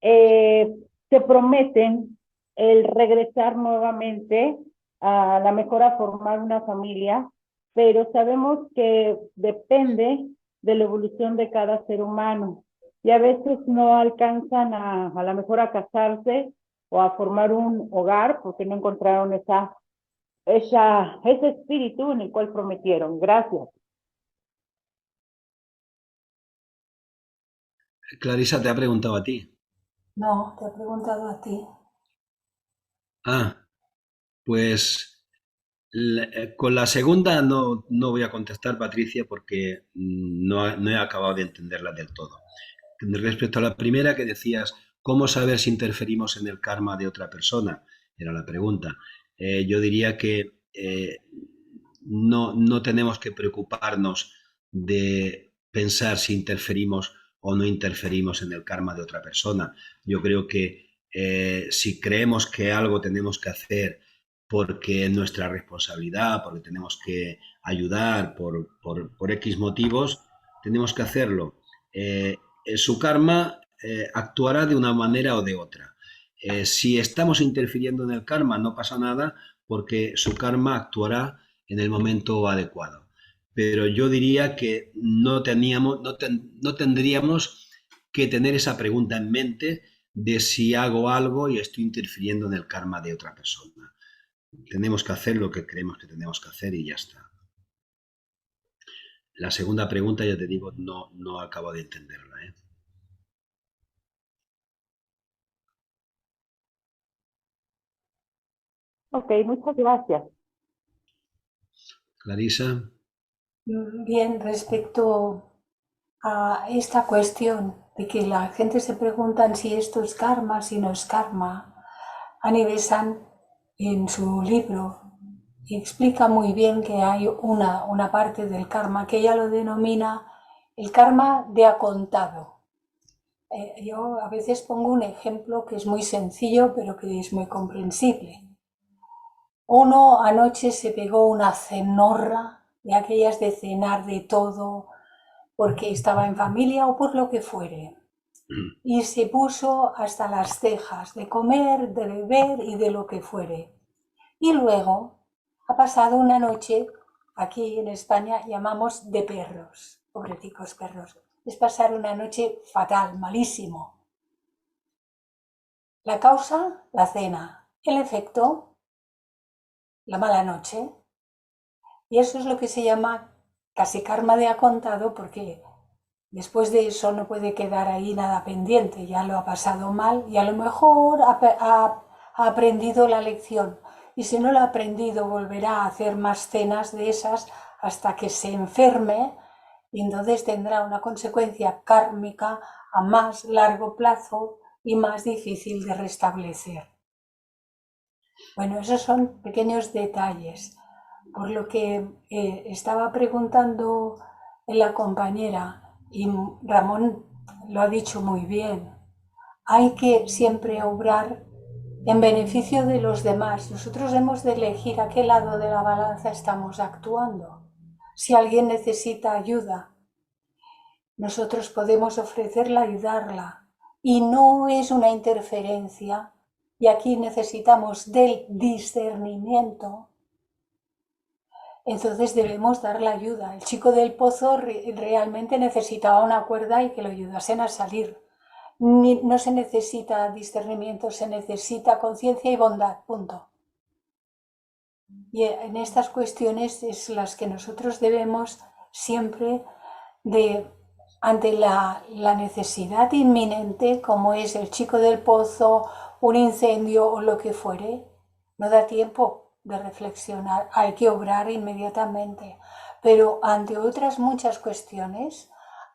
se prometen el regresar nuevamente a la mejor a formar una familia, pero sabemos que depende de la evolución de cada ser humano y a veces no alcanzan a lo mejor a casarse o a formar un hogar porque no encontraron ese espíritu en el cual prometieron? Gracias. Clarisa te ha preguntado a ti. No, te he preguntado a ti. Pues con la segunda no voy a contestar, Patricia, porque no he acabado de entenderla del todo. Respecto a la primera que decías, ¿cómo saber si interferimos en el karma de otra persona? Era la pregunta. Yo diría que no tenemos que preocuparnos de pensar si interferimos o no interferimos en el karma de otra persona. Yo creo que si creemos que algo tenemos que hacer porque es nuestra responsabilidad, porque tenemos que ayudar por X motivos, tenemos que hacerlo. Su karma actuará de una manera o de otra. Si estamos interfiriendo en el karma, no pasa nada porque su karma actuará en el momento adecuado. Pero yo diría que no tendríamos que tener esa pregunta en mente de si hago algo y estoy interfiriendo en el karma de otra persona. Tenemos que hacer lo que creemos que tenemos que hacer y ya está. La segunda pregunta, ya te digo, no acabo de entenderla, ¿eh? Ok, muchas gracias. Clarisa. Bien, respecto a esta cuestión de que la gente se pregunta si esto es karma, si no es karma, Annie Besant en su libro explica muy bien que hay una parte del karma que ella lo denomina el karma de acontado. Yo a veces pongo un ejemplo que es muy sencillo pero que es muy comprensible. Uno anoche se pegó una cenorra de aquellas de cenar de todo porque estaba en familia o por lo que fuere. Y se puso hasta las cejas de comer, de beber y de lo que fuere. Y luego ha pasado una noche, aquí en España llamamos de perros, pobreticos perros. Es pasar una noche fatal, malísimo. La causa, la cena. El efecto, la mala noche. Y eso es lo que se llama casi karma de acontado, porque después de eso no puede quedar ahí nada pendiente, ya lo ha pasado mal y a lo mejor ha aprendido la lección. Y si no lo ha aprendido, volverá a hacer más cenas de esas hasta que se enferme y entonces tendrá una consecuencia kármica a más largo plazo y más difícil de restablecer. Bueno, esos son pequeños detalles. Por lo que estaba preguntando la compañera, y Ramón lo ha dicho muy bien, hay que siempre obrar en beneficio de los demás. Nosotros hemos de elegir a qué lado de la balanza estamos actuando. Si alguien necesita ayuda, nosotros podemos ofrecerla, ayudarla. Y no es una interferencia. Y aquí necesitamos del discernimiento. Entonces debemos dar la ayuda. El chico del pozo realmente necesitaba una cuerda y que lo ayudasen a salir. No se necesita discernimiento, se necesita conciencia y bondad, punto. Y en estas cuestiones es las que nosotros debemos siempre ante la necesidad inminente, como es el chico del pozo, un incendio o lo que fuere, no da tiempo de reflexionar, hay que obrar inmediatamente. Pero ante otras muchas cuestiones,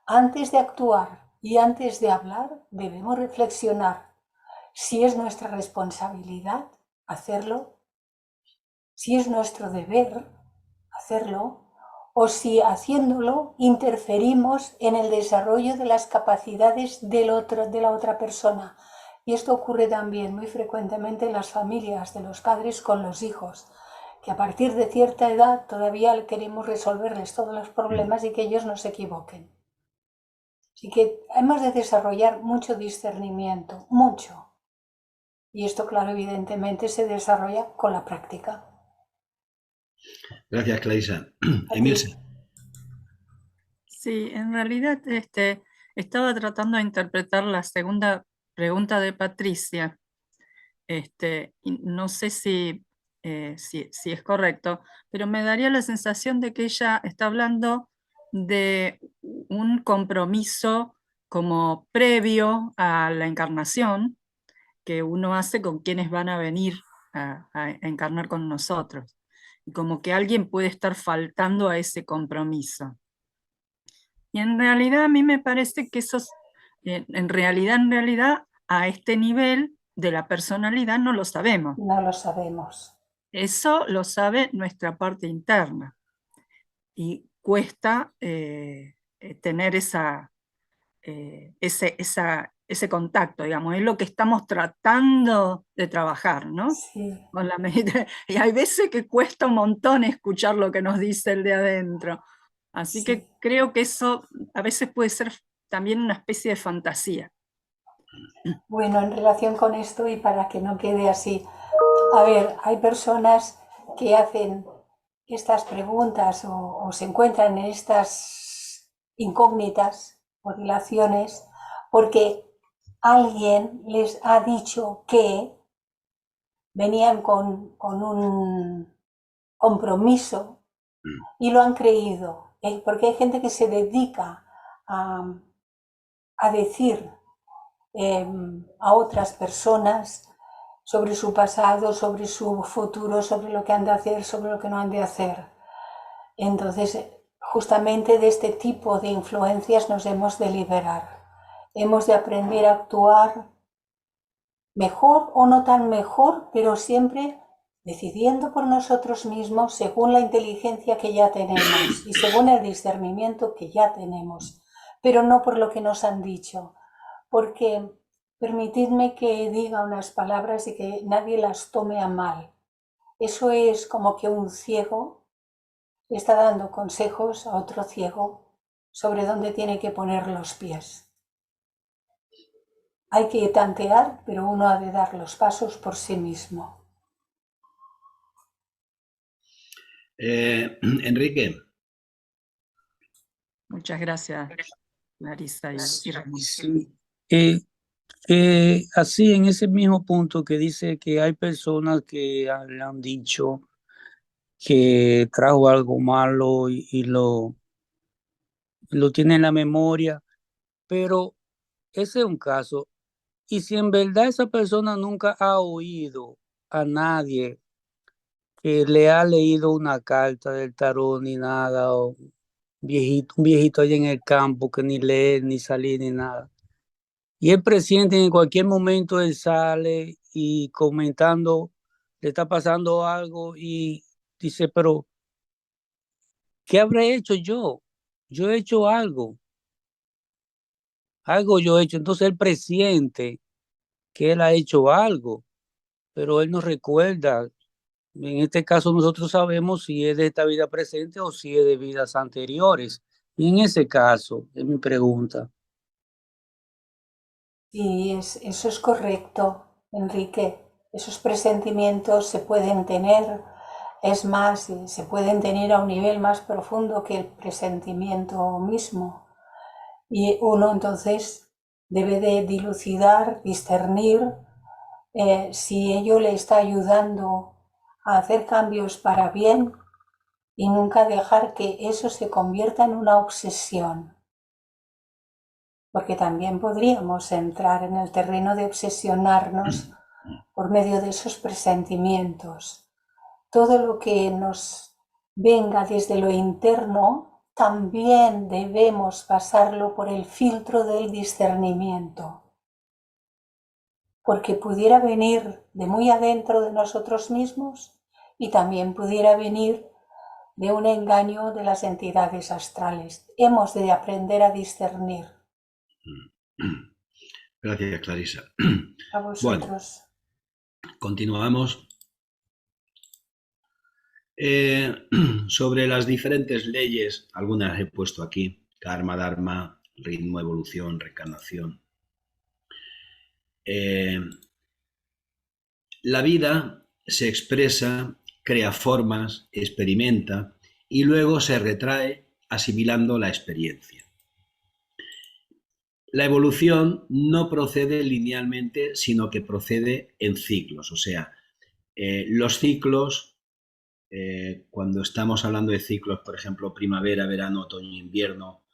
antes de actuar y antes de hablar, debemos reflexionar si es nuestra responsabilidad hacerlo, si es nuestro deber hacerlo, o si haciéndolo interferimos en el desarrollo de las capacidades de la otra persona. Y esto ocurre también muy frecuentemente en las familias de los padres con los hijos, que a partir de cierta edad todavía queremos resolverles todos los problemas y que ellos no se equivoquen. Así que hemos de desarrollar mucho discernimiento, mucho. Y esto, claro, evidentemente se desarrolla con la práctica. Gracias, Clarisa. Emilce. Sí, en realidad estaba tratando de interpretar la segunda pregunta de Patricia. Y no sé si es correcto, pero me daría la sensación de que ella está hablando de un compromiso como previo a la encarnación que uno hace con quienes van a venir a encarnar con nosotros. Y como que alguien puede estar faltando a ese compromiso. Y en realidad a mí me parece que eso, en realidad, a este nivel de la personalidad no lo sabemos. No lo sabemos. Eso lo sabe nuestra parte interna. Y cuesta tener ese contacto, digamos, es lo que estamos tratando de trabajar, ¿no? Sí. Con la y hay veces que cuesta un montón escuchar lo que nos dice el de adentro. Así Sí. que creo que eso a veces puede ser también una especie de fantasía. Bueno, en relación con esto y para que no quede así, a ver, hay personas que hacen estas preguntas o se encuentran en estas incógnitas o dilaciones porque alguien les ha dicho que venían con un compromiso y lo han creído, porque hay gente que se dedica a decir a otras personas sobre su pasado, sobre su futuro, sobre lo que han de hacer, sobre lo que no han de hacer. Entonces, justamente de este tipo de influencias nos hemos de liberar. Hemos de aprender a actuar mejor o no tan mejor, pero siempre decidiendo por nosotros mismos según la inteligencia que ya tenemos y según el discernimiento que ya tenemos, pero no por lo que nos han dicho, porque permitidme que diga unas palabras y que nadie las tome a mal. Eso es como que un ciego le está dando consejos a otro ciego sobre dónde tiene que poner los pies. Hay que tantear, pero uno ha de dar los pasos por sí mismo. Enrique. Muchas gracias, Clarisa y Ramón. Sí. Así, en ese mismo punto que dice que hay personas que le han dicho que trajo algo malo y lo tiene en la memoria, pero ese es un caso. Y si en verdad esa persona nunca ha oído a nadie que le ha leído una carta del tarot ni nada, o un viejito allá en el campo que ni lee, ni salir, ni nada. Y él presiente en cualquier momento él sale y comentando, le está pasando algo y dice, pero ¿qué habré hecho yo? Yo he hecho algo yo he hecho. Entonces él presiente que él ha hecho algo, pero él no recuerda. En este caso nosotros sabemos si es de esta vida presente o si es de vidas anteriores. Y en ese caso, es mi pregunta. Y eso es correcto, Enrique. Esos presentimientos se pueden tener, es más, se pueden tener a un nivel más profundo que el presentimiento mismo. Y uno entonces debe de dilucidar, discernir si ello le está ayudando a hacer cambios para bien y nunca dejar que eso se convierta en una obsesión. Porque también podríamos entrar en el terreno de obsesionarnos por medio de esos presentimientos. Todo lo que nos venga desde lo interno, también debemos pasarlo por el filtro del discernimiento. Porque pudiera venir de muy adentro de nosotros mismos y también pudiera venir de un engaño de las entidades astrales. Hemos de aprender a discernir. Gracias, Clarisa. A vosotros. Bueno, continuamos. Sobre las diferentes leyes, algunas he puesto aquí: karma, dharma, ritmo, evolución, reencarnación. La vida se expresa, crea formas, experimenta y luego se retrae asimilando la experiencia. La evolución no procede linealmente, sino que procede en ciclos. O sea, los ciclos, cuando estamos hablando de ciclos, por ejemplo, primavera, verano, otoño, invierno,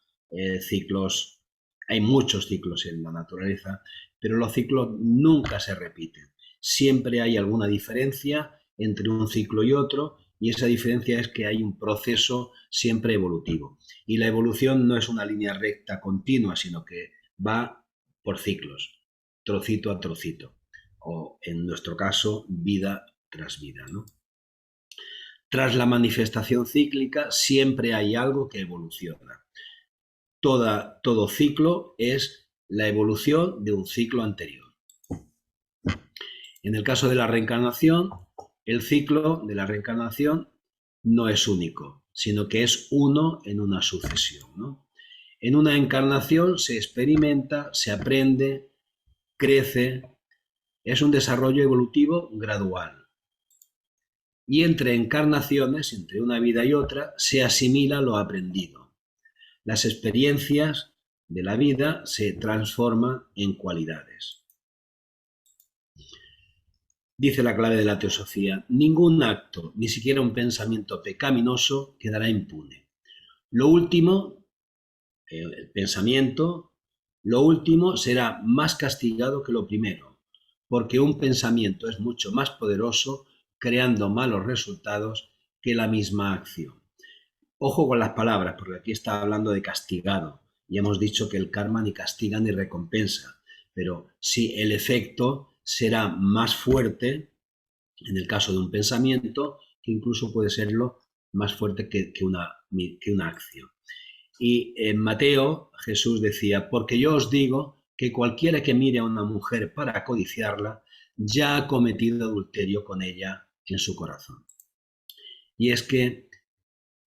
ciclos, hay muchos ciclos en la naturaleza, pero los ciclos nunca se repiten. Siempre hay alguna diferencia entre un ciclo y otro, y esa diferencia es que hay un proceso siempre evolutivo. Y la evolución no es una línea recta continua, sino que va por ciclos, trocito a trocito, o en nuestro caso, vida tras vida, ¿no? Tras la manifestación cíclica siempre hay algo que evoluciona. Todo ciclo es la evolución de un ciclo anterior. En el caso de la reencarnación, el ciclo de la reencarnación no es único, sino que es uno en una sucesión, ¿no? En una encarnación se experimenta, se aprende, crece, es un desarrollo evolutivo gradual. Y entre encarnaciones, entre una vida y otra, se asimila lo aprendido. Las experiencias de la vida se transforman en cualidades. Dice la clave de la teosofía: ningún acto, ni siquiera un pensamiento pecaminoso, quedará impune. Lo último, el pensamiento, lo último será más castigado que lo primero, porque un pensamiento es mucho más poderoso creando malos resultados que la misma acción. Ojo con las palabras, porque aquí está hablando de castigado. Y hemos dicho que el karma ni castiga ni recompensa, pero sí el efecto será más fuerte en el caso de un pensamiento, que incluso puede serlo más fuerte que una acción. Y en Mateo Jesús decía, porque yo os digo que cualquiera que mire a una mujer para codiciarla, ya ha cometido adulterio con ella en su corazón. Y es que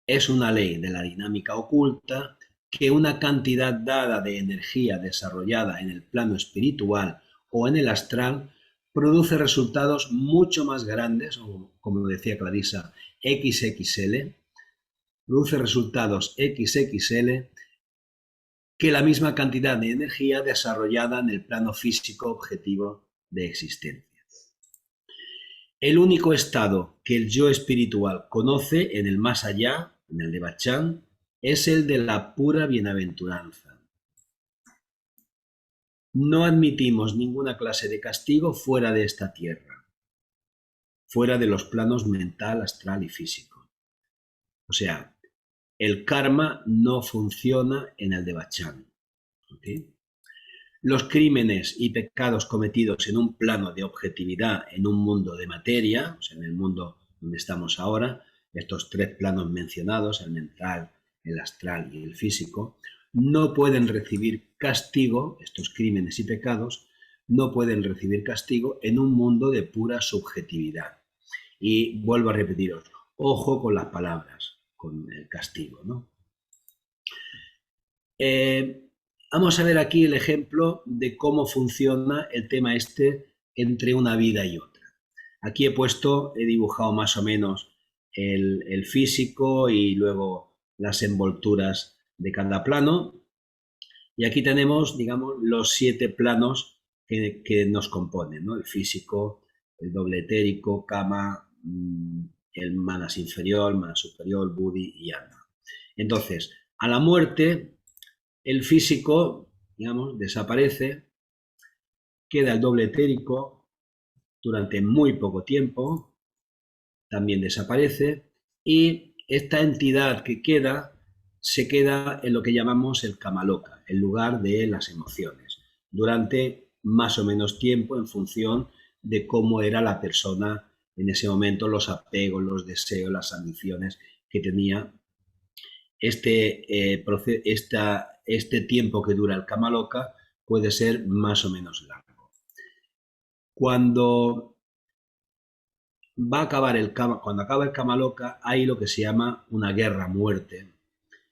es una ley de la dinámica oculta que una cantidad dada de energía desarrollada en el plano espiritual o en el astral produce resultados mucho más grandes, o como decía Clarisa, XXL, produce resultados XXL que la misma cantidad de energía desarrollada en el plano físico objetivo de existencia. El único estado que el yo espiritual conoce en el más allá, en el de Bachán, es el de la pura bienaventuranza. No admitimos ninguna clase de castigo fuera de esta tierra, fuera de los planos mental, astral y físico. O sea, el karma no funciona en el de Bachán. ¿Okay? Los crímenes y pecados cometidos en un plano de objetividad, en un mundo de materia, o sea, en el mundo donde estamos ahora, estos tres planos mencionados, el mental, el astral y el físico, no pueden recibir castigo, estos crímenes y pecados, no pueden recibir castigo en un mundo de pura subjetividad. Y vuelvo a repetiros, ojo con las palabras, con el castigo, ¿no? Vamos a ver aquí el ejemplo de cómo funciona el tema este entre una vida y otra. Aquí he dibujado más o menos el físico y luego las envolturas de cada plano. Y aquí tenemos, digamos, los 7 planos que nos componen, ¿no? El físico, el doble etérico, kama, el manas inferior, manas superior, buddhi y alma. Entonces, a la muerte, el físico, digamos, desaparece, queda el doble etérico durante muy poco tiempo, también desaparece, y esta entidad que queda se queda en lo que llamamos el Kamaloka, el lugar de las emociones, durante más o menos tiempo en función de cómo era la persona en ese momento, los apegos, los deseos, las ambiciones que tenía. Este tiempo que dura el Kamaloka puede ser más o menos largo. Cuando acaba el Kamaloka, hay lo que se llama una guerra-muerte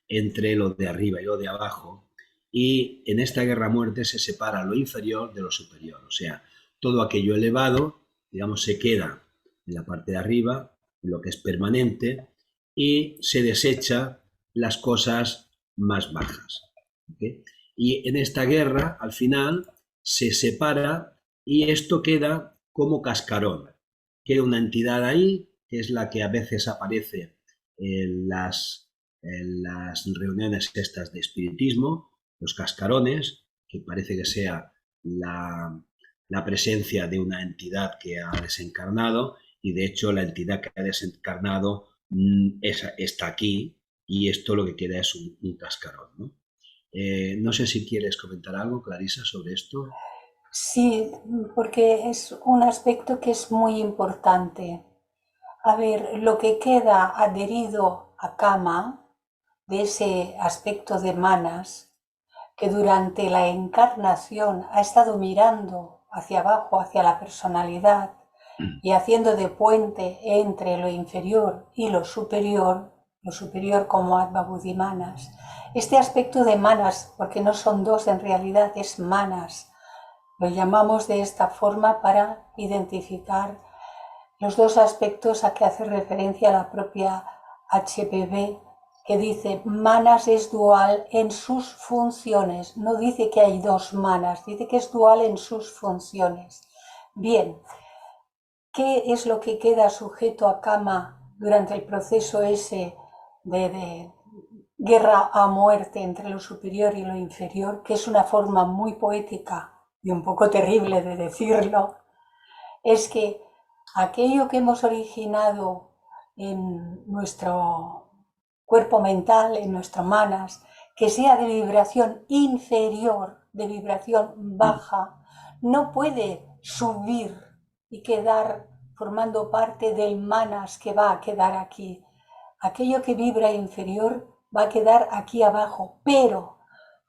entre lo de arriba y lo de abajo, y en esta guerra-muerte se separa lo inferior de lo superior, o sea, todo aquello elevado, digamos, se queda en la parte de arriba, en lo que es permanente, y se desecha las cosas más bajas. ¿Okay? Y en esta guerra, al final, se separa y esto queda como cascarón. Queda una entidad ahí, que es la que a veces aparece en las reuniones estas de espiritismo, los cascarones, que parece que sea la presencia de una entidad que ha desencarnado, y de hecho la entidad que ha desencarnado está aquí, y esto lo que queda es un cascarón, ¿no? No sé si quieres comentar algo, Clarisa, sobre esto. Sí, porque es un aspecto que es muy importante. A ver, lo que queda adherido a Kama, de ese aspecto de manas, que durante la encarnación ha estado mirando hacia abajo, hacia la personalidad, y haciendo de puente entre lo inferior y lo superior como Atma Buddhi Manas. Este aspecto de manas, porque no son dos en realidad, es manas. Lo llamamos de esta forma para identificar los dos aspectos a que hace referencia la propia HPB, que dice manas es dual en sus funciones. No dice que hay dos manas, dice que es dual en sus funciones. Bien, ¿qué es lo que queda sujeto a Kama durante el proceso ese de guerra a muerte entre lo superior y lo inferior? Que es una forma muy poética y un poco terrible de decirlo, es que aquello que hemos originado en nuestro cuerpo mental, en nuestras manas, que sea de vibración inferior, de vibración baja, no puede subir y quedar formando parte del manas que va a quedar aquí. Aquello que vibra inferior va a quedar aquí abajo, pero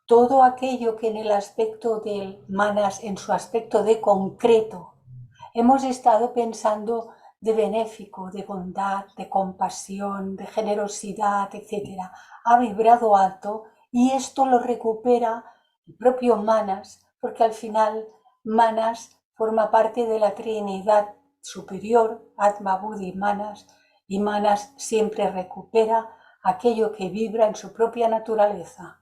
todo aquello que en el aspecto del manas, en su aspecto de concreto, hemos estado pensando de benéfico, de bondad, de compasión, de generosidad, etc., ha vibrado alto y esto lo recupera el propio manas, porque al final manas forma parte de la Trinidad superior, Atma, Buddhi, manas, y manas siempre recupera aquello que vibra en su propia naturaleza.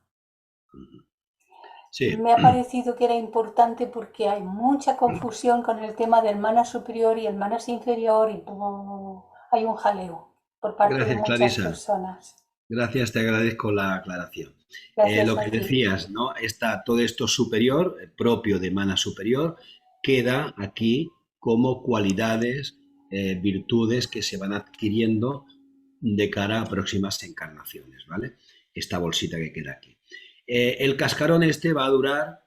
Sí. Me ha parecido que era importante porque hay mucha confusión con el tema del manas superior y el manas inferior y hay un jaleo por parte de Gracias, muchas Clarisa. personas. Gracias, te agradezco la aclaración. Gracias Lo a que ti. decías, ¿no? Todo esto superior, propio de mana superior, queda aquí como cualidades, virtudes que se van adquiriendo de cara a próximas encarnaciones, ¿vale? Esta bolsita que queda aquí. El cascarón este va a durar,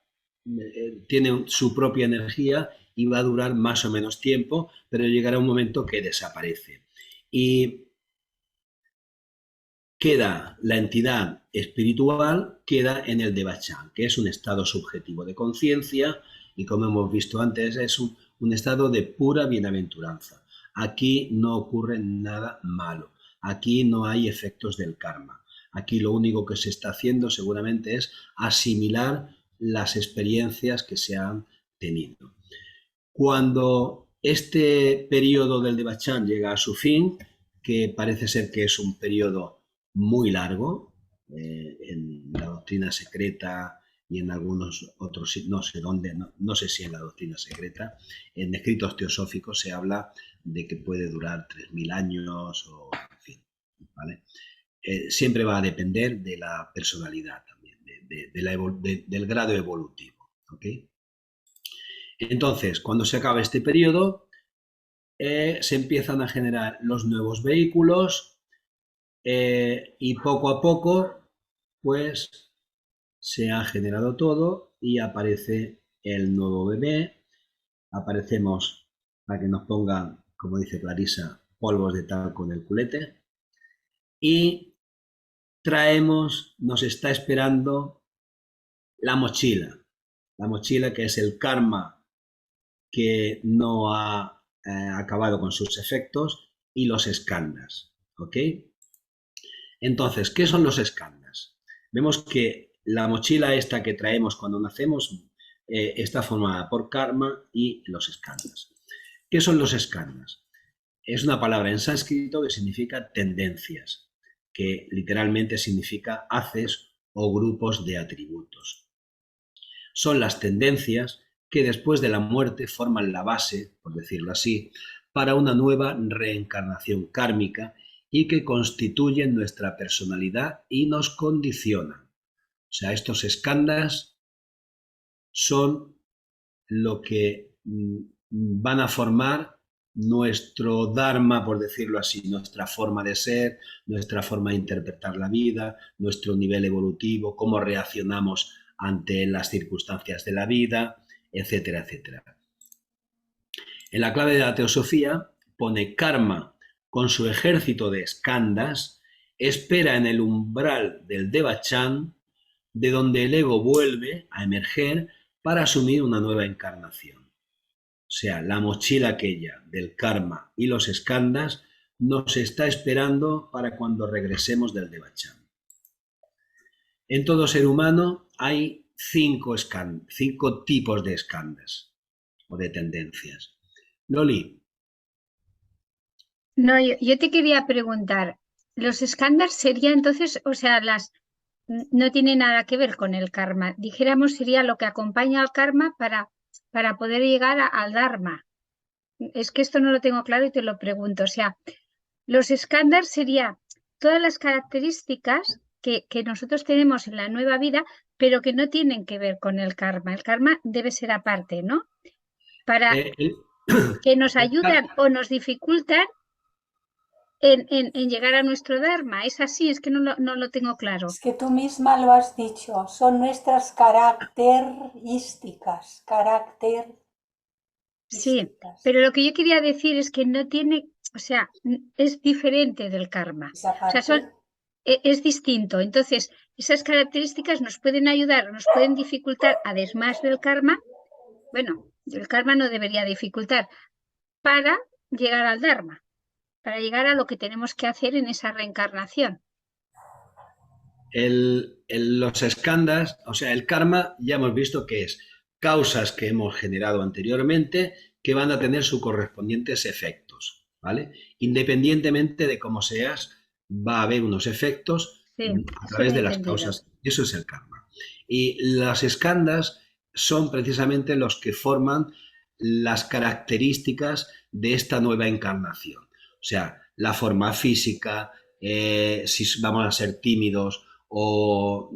tiene su propia energía y va a durar más o menos tiempo, pero llegará un momento que desaparece. Y queda la entidad espiritual, queda en el Devachan, que es un estado subjetivo de conciencia y, como hemos visto antes, es un estado de pura bienaventuranza. Aquí no ocurre nada malo, aquí no hay efectos del karma. Aquí lo único que se está haciendo seguramente es asimilar las experiencias que se han tenido. Cuando este periodo del Devachan llega a su fin, que parece ser que es un periodo muy largo, en la doctrina secreta y en algunos otros, no sé dónde, no sé si en la doctrina secreta, en escritos teosóficos se habla de que puede durar 3000 años o en fin, ¿vale? Siempre va a depender de la personalidad también, del grado evolutivo, ¿ok? Entonces, cuando se acaba este periodo, se empiezan a generar los nuevos vehículos y poco a poco, pues, se ha generado todo y aparece el nuevo bebé. Aparecemos para que nos pongan, como dice Clarisa, polvos de talco en el culete. Y nos está esperando la mochila que es el karma que no ha acabado con sus efectos y los skandhas, ¿ok? Entonces, ¿qué son los skandhas? Vemos que la mochila esta que traemos cuando nacemos está formada por karma y los skandhas. ¿Qué son los skandhas? Es una palabra en sánscrito que significa tendencias, que literalmente significa haces o grupos de atributos. Son las tendencias que después de la muerte forman la base, por decirlo así, para una nueva reencarnación kármica y que constituyen nuestra personalidad y nos condicionan. O sea, estos skandhas son lo que van a formar nuestro dharma, por decirlo así, nuestra forma de ser, nuestra forma de interpretar la vida, nuestro nivel evolutivo, cómo reaccionamos ante las circunstancias de la vida, etcétera, etcétera. En la clave de la teosofía pone karma con su ejército de skandhas, espera en el umbral del Devachan, de donde el ego vuelve a emerger para asumir una nueva encarnación. O sea, la mochila aquella del karma y los skandhas nos está esperando para cuando regresemos del Devachan. En todo ser humano hay 5 tipos de skandhas o de tendencias. Loli. No, yo te quería preguntar, los skandhas serían entonces, o sea, no tiene nada que ver con el karma. Dijéramos, sería lo que acompaña al karma para poder llegar al dharma. Es que esto no lo tengo claro y te lo pregunto. O sea, los skandhas serían todas las características que nosotros tenemos en la nueva vida, pero que no tienen que ver con el karma. El karma debe ser aparte, ¿no? que nos El ayudan o nos dificultan en llegar a nuestro Dharma. Es así, es que no lo tengo claro. Es que tú misma lo has dicho, son nuestras características. Sí, pero lo que yo quería decir es que no tiene, o sea, es diferente del karma. Esa O sea, parte, es distinto. Entonces, esas características nos pueden ayudar, nos pueden dificultar, además del karma. Bueno, el karma no debería dificultar para llegar al Dharma, para llegar a lo que tenemos que hacer en esa reencarnación. Los skandhas, o sea, el karma ya hemos visto que es causas que hemos generado anteriormente que van a tener sus correspondientes efectos, ¿vale? Independientemente de cómo seas, va a haber unos efectos Sí, a eso través lo he de las entendido. causas. Eso es el karma. Y las skandhas son precisamente los que forman las características de esta nueva encarnación. O sea, la forma física, si vamos a ser tímidos o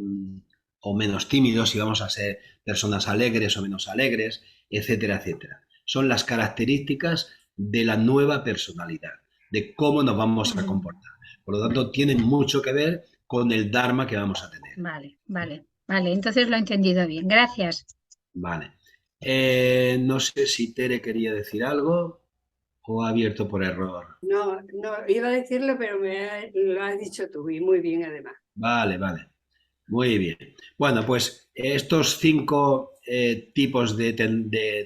menos tímidos, si vamos a ser personas alegres o menos alegres, etcétera, etcétera. Son las características de la nueva personalidad, de cómo nos vamos a comportar. Por lo tanto, tienen mucho que ver con el Dharma que vamos a tener. Vale, entonces lo he entendido bien. Gracias. Vale. No sé si Tere quería decir algo o ha abierto por error. No, iba a decirlo, pero lo has dicho tú y muy bien además. Vale. Muy bien. Bueno, pues estos 5 tipos de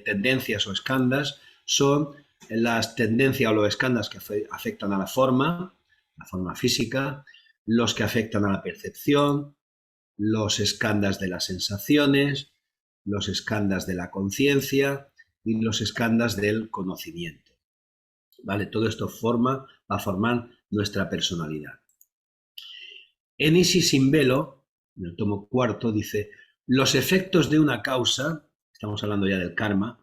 tendencias o escandas son las tendencias o los escandas que afectan a la forma física, los que afectan a la percepción, los escandas de las sensaciones, los escandas de la conciencia y los escandas del conocimiento. ¿Vale? Todo esto va a formar nuestra personalidad. En Isis sin velo, en el tomo 4, dice, los efectos de una causa, estamos hablando ya del karma,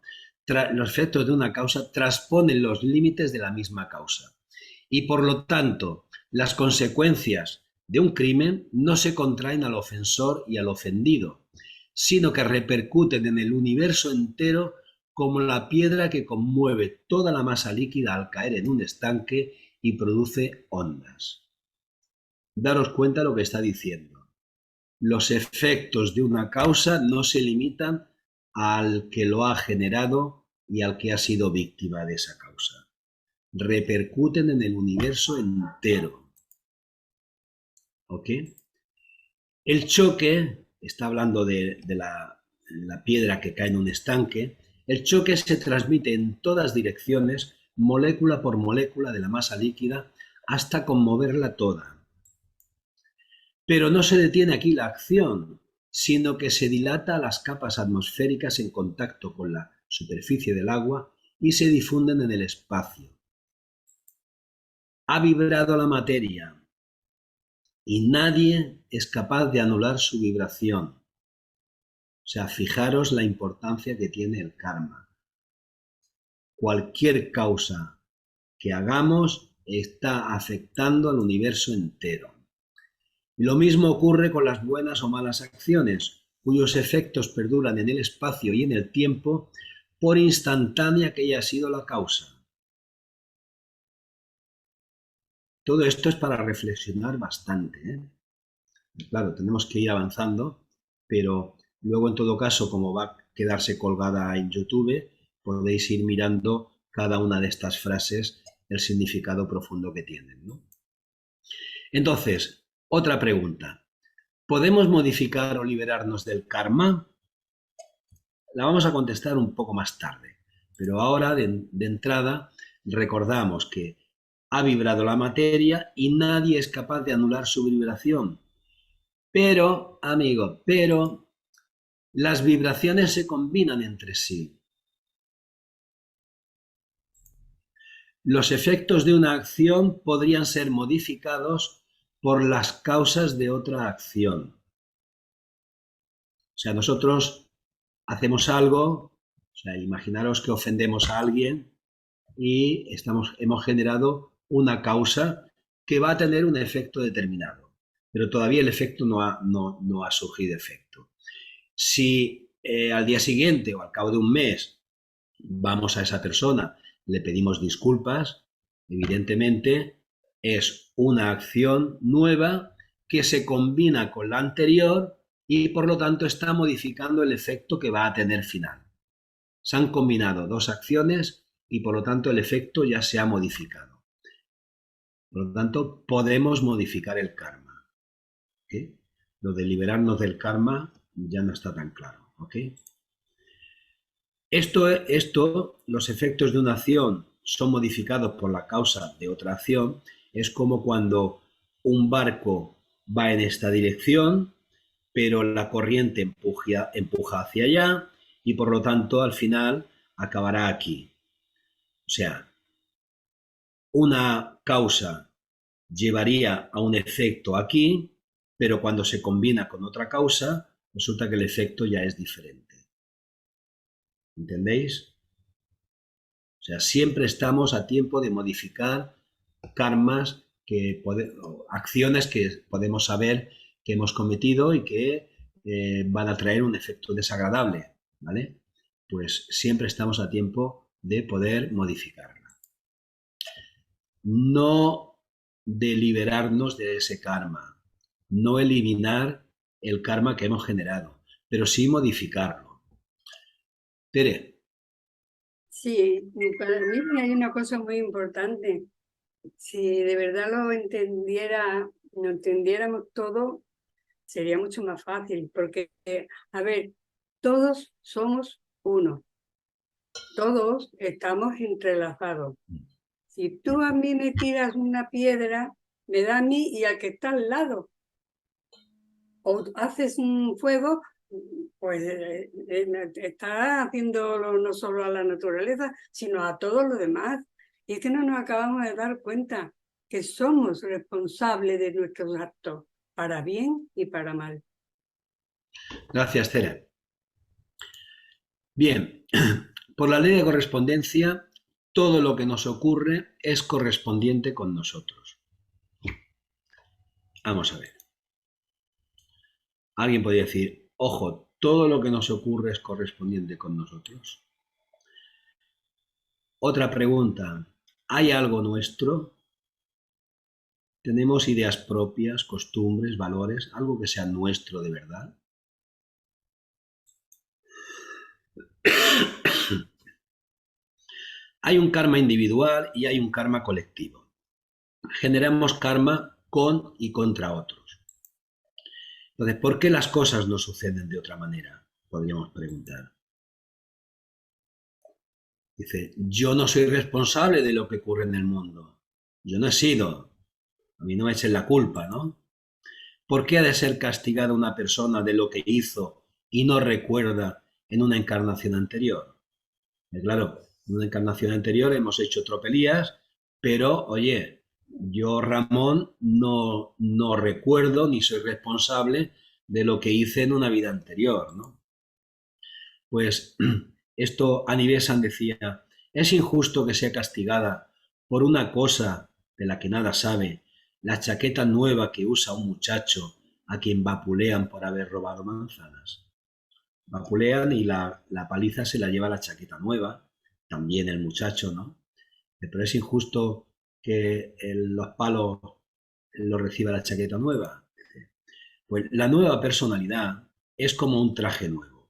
los efectos de una causa transponen los límites de la misma causa. Y por lo tanto, las consecuencias de un crimen no se contraen al ofensor y al ofendido, sino que repercuten en el universo entero como la piedra que conmueve toda la masa líquida al caer en un estanque y produce ondas. Daros cuenta de lo que está diciendo. Los efectos de una causa no se limitan al que lo ha generado y al que ha sido víctima de esa causa. Repercuten en el universo entero. ¿Ok? El choque, está hablando de la piedra que cae en un estanque, el choque se transmite en todas direcciones, molécula por molécula de la masa líquida, hasta conmoverla toda. Pero no se detiene aquí la acción, sino que se dilata a las capas atmosféricas en contacto con la superficie del agua y se difunden en el espacio. Ha vibrado la materia y nadie es capaz de anular su vibración. O sea, fijaros la importancia que tiene el karma. Cualquier causa que hagamos está afectando al universo entero. Lo mismo ocurre con las buenas o malas acciones, cuyos efectos perduran en el espacio y en el tiempo, por instantánea que haya sido la causa. Todo esto es para reflexionar bastante, ¿eh? Claro, tenemos que ir avanzando, pero luego en todo caso, como va a quedarse colgada en YouTube, podéis ir mirando cada una de estas frases, el significado profundo que tienen, ¿no? Entonces, otra pregunta. ¿Podemos modificar o liberarnos del karma? La vamos a contestar un poco más tarde, pero ahora de entrada recordamos que ha vibrado la materia y nadie es capaz de anular su vibración. Pero, amigo, las vibraciones se combinan entre sí. Los efectos de una acción podrían ser modificados por las causas de otra acción. O sea, nosotros hacemos algo, o sea, imaginaros que ofendemos a alguien y hemos generado una causa que va a tener un efecto determinado, pero todavía el efecto no ha surgido efecto. Si al día siguiente o al cabo de un mes vamos a esa persona, le pedimos disculpas, evidentemente es una acción nueva que se combina con la anterior y por lo tanto está modificando el efecto que va a tener final. Se han combinado dos acciones y por lo tanto el efecto ya se ha modificado. Por lo tanto, podemos modificar el karma. ¿Okay? Lo de liberarnos del karma ya no está tan claro. ¿Okay? Los efectos de una acción son modificados por la causa de otra acción. Es como cuando un barco va en esta dirección, pero la corriente empuja hacia allá y por lo tanto al final acabará aquí. O sea, una causa llevaría a un efecto aquí, pero cuando se combina con otra causa, resulta que el efecto ya es diferente. ¿Entendéis? O sea, siempre estamos a tiempo de modificar karmas, acciones que podemos saber que hemos cometido y que van a traer un efecto desagradable, ¿vale? Pues siempre estamos a tiempo de poder modificarla. No de liberarnos de ese karma, no eliminar el karma que hemos generado, pero sí modificarlo. Tere. Sí, para mí hay una cosa muy importante. Si de verdad lo entendiéramos todo, sería mucho más fácil, porque, a ver, todos somos uno, todos estamos entrelazados. Si tú a mí me tiras una piedra, me da a mí y al que está al lado. O haces un fuego, pues está haciéndolo no solo a la naturaleza, sino a todos los demás. Y es que no nos acabamos de dar cuenta que somos responsables de nuestros actos, para bien y para mal. Gracias, Tere. Bien, por la ley de correspondencia, todo lo que nos ocurre es correspondiente con nosotros. Vamos a ver. Alguien podría decir, ojo, todo lo que nos ocurre es correspondiente con nosotros. Otra pregunta, ¿hay algo nuestro? ¿Tenemos ideas propias, costumbres, valores, algo que sea nuestro de verdad? Hay un karma individual y hay un karma colectivo. Generamos karma con y contra otros. Entonces, ¿por qué las cosas no suceden de otra manera? Podríamos preguntar. Dice, yo no soy responsable de lo que ocurre en el mundo. Yo no he sido. A mí no me echen la culpa, ¿no? ¿Por qué ha de ser castigada una persona de lo que hizo y no recuerda en una encarnación anterior? Claro, en una encarnación anterior hemos hecho tropelías, pero, oye, yo, Ramón, no recuerdo ni soy responsable de lo que hice en una vida anterior, ¿no? Pues esto Annie Besant decía, es injusto que sea castigada por una cosa de la que nada sabe, la chaqueta nueva que usa un muchacho a quien vapulean por haber robado manzanas. Vapulean y la paliza se la lleva la chaqueta nueva, también el muchacho, ¿no? Pero es injusto que los palos lo reciba la chaqueta nueva. Pues la nueva personalidad es como un traje nuevo,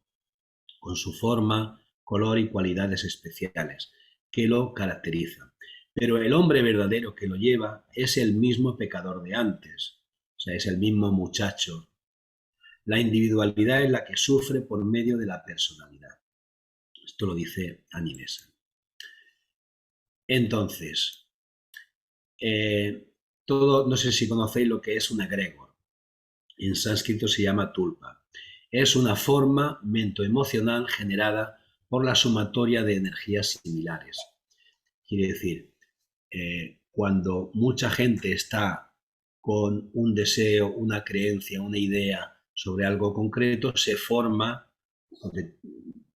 con su forma, color y cualidades especiales que lo caracterizan. Pero el hombre verdadero que lo lleva es el mismo pecador de antes, o sea, es el mismo muchacho. La individualidad es la que sufre por medio de la personalidad. Esto lo dice Annie Besant. Entonces, no sé si conocéis lo que es un egregor. En sánscrito se llama tulpa. Es una forma mentoemocional generada por la sumatoria de energías similares. Quiere decir, cuando mucha gente está con un deseo, una creencia, una idea sobre algo concreto, se forma,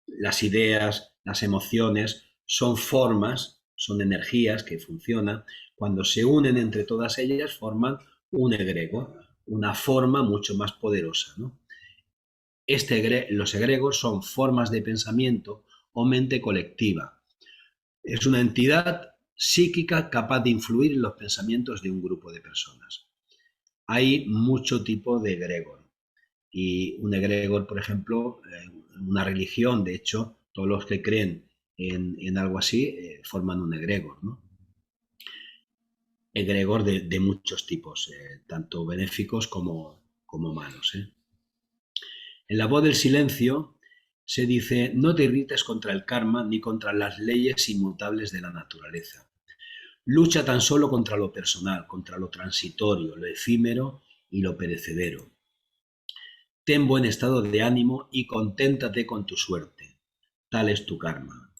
las ideas, las emociones son formas, son energías que funcionan. Cuando se unen entre todas ellas forman un egregor, una forma mucho más poderosa, ¿no? Los egregores son formas de pensamiento o mente colectiva. Es una entidad psíquica capaz de influir en los pensamientos de un grupo de personas. Hay mucho tipo de egregor. Y un egregor, por ejemplo, una religión, de hecho, todos los que creen en algo así forman un egregor, ¿no? Egregor de muchos tipos, tanto benéficos como malos. En la voz del silencio se dice: no te irrites contra el karma ni contra las leyes inmutables de la naturaleza. Lucha tan solo contra lo personal, contra lo transitorio, lo efímero y lo perecedero. Ten buen estado de ánimo y conténtate con tu suerte. Tal es tu karma.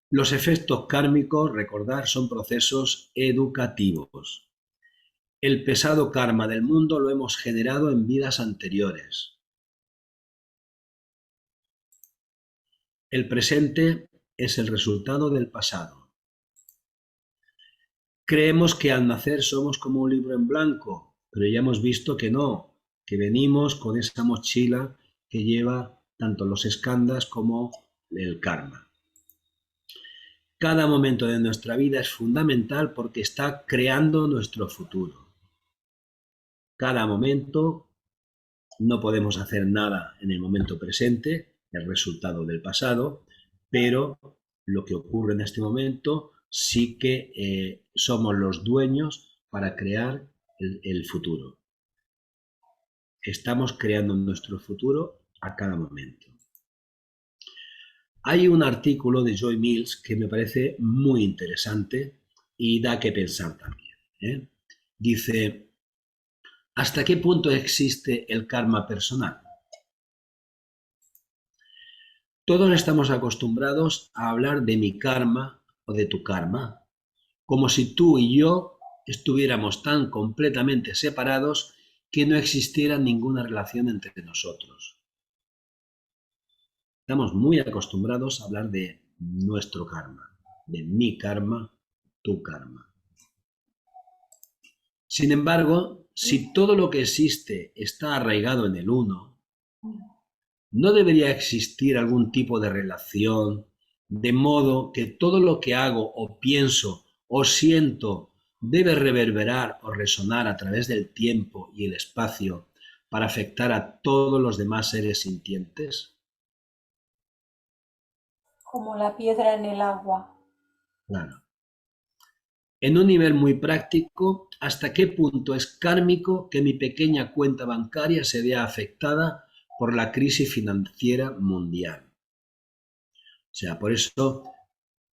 Los efectos kármicos, recordar, son procesos educativos. El pesado karma del mundo lo hemos generado en vidas anteriores. El presente es el resultado del pasado. Creemos que al nacer somos como un libro en blanco, pero ya hemos visto que no, que venimos con esa mochila que lleva tanto los skandhas como el karma. Cada momento de nuestra vida es fundamental porque está creando nuestro futuro. Cada momento, no podemos hacer nada en el momento presente, el resultado del pasado, pero lo que ocurre en este momento sí que somos los dueños para crear el futuro. Estamos creando nuestro futuro a cada momento. Hay un artículo de Joy Mills que me parece muy interesante y da que pensar también. Dice: ¿hasta qué punto existe el karma personal? Todos estamos acostumbrados a hablar de mi karma o de tu karma, como si tú y yo estuviéramos tan completamente separados que no existiera ninguna relación entre nosotros. Estamos muy acostumbrados a hablar de nuestro karma, de mi karma, tu karma. Sin embargo, si todo lo que existe está arraigado en el uno, ¿no debería existir algún tipo de relación, de modo que todo lo que hago o pienso o siento debe reverberar o resonar a través del tiempo y el espacio para afectar a todos los demás seres sintientes? Como la piedra en el agua. Claro. En un nivel muy práctico, ¿hasta qué punto es kármico que mi pequeña cuenta bancaria se vea afectada por la crisis financiera mundial? O sea, por eso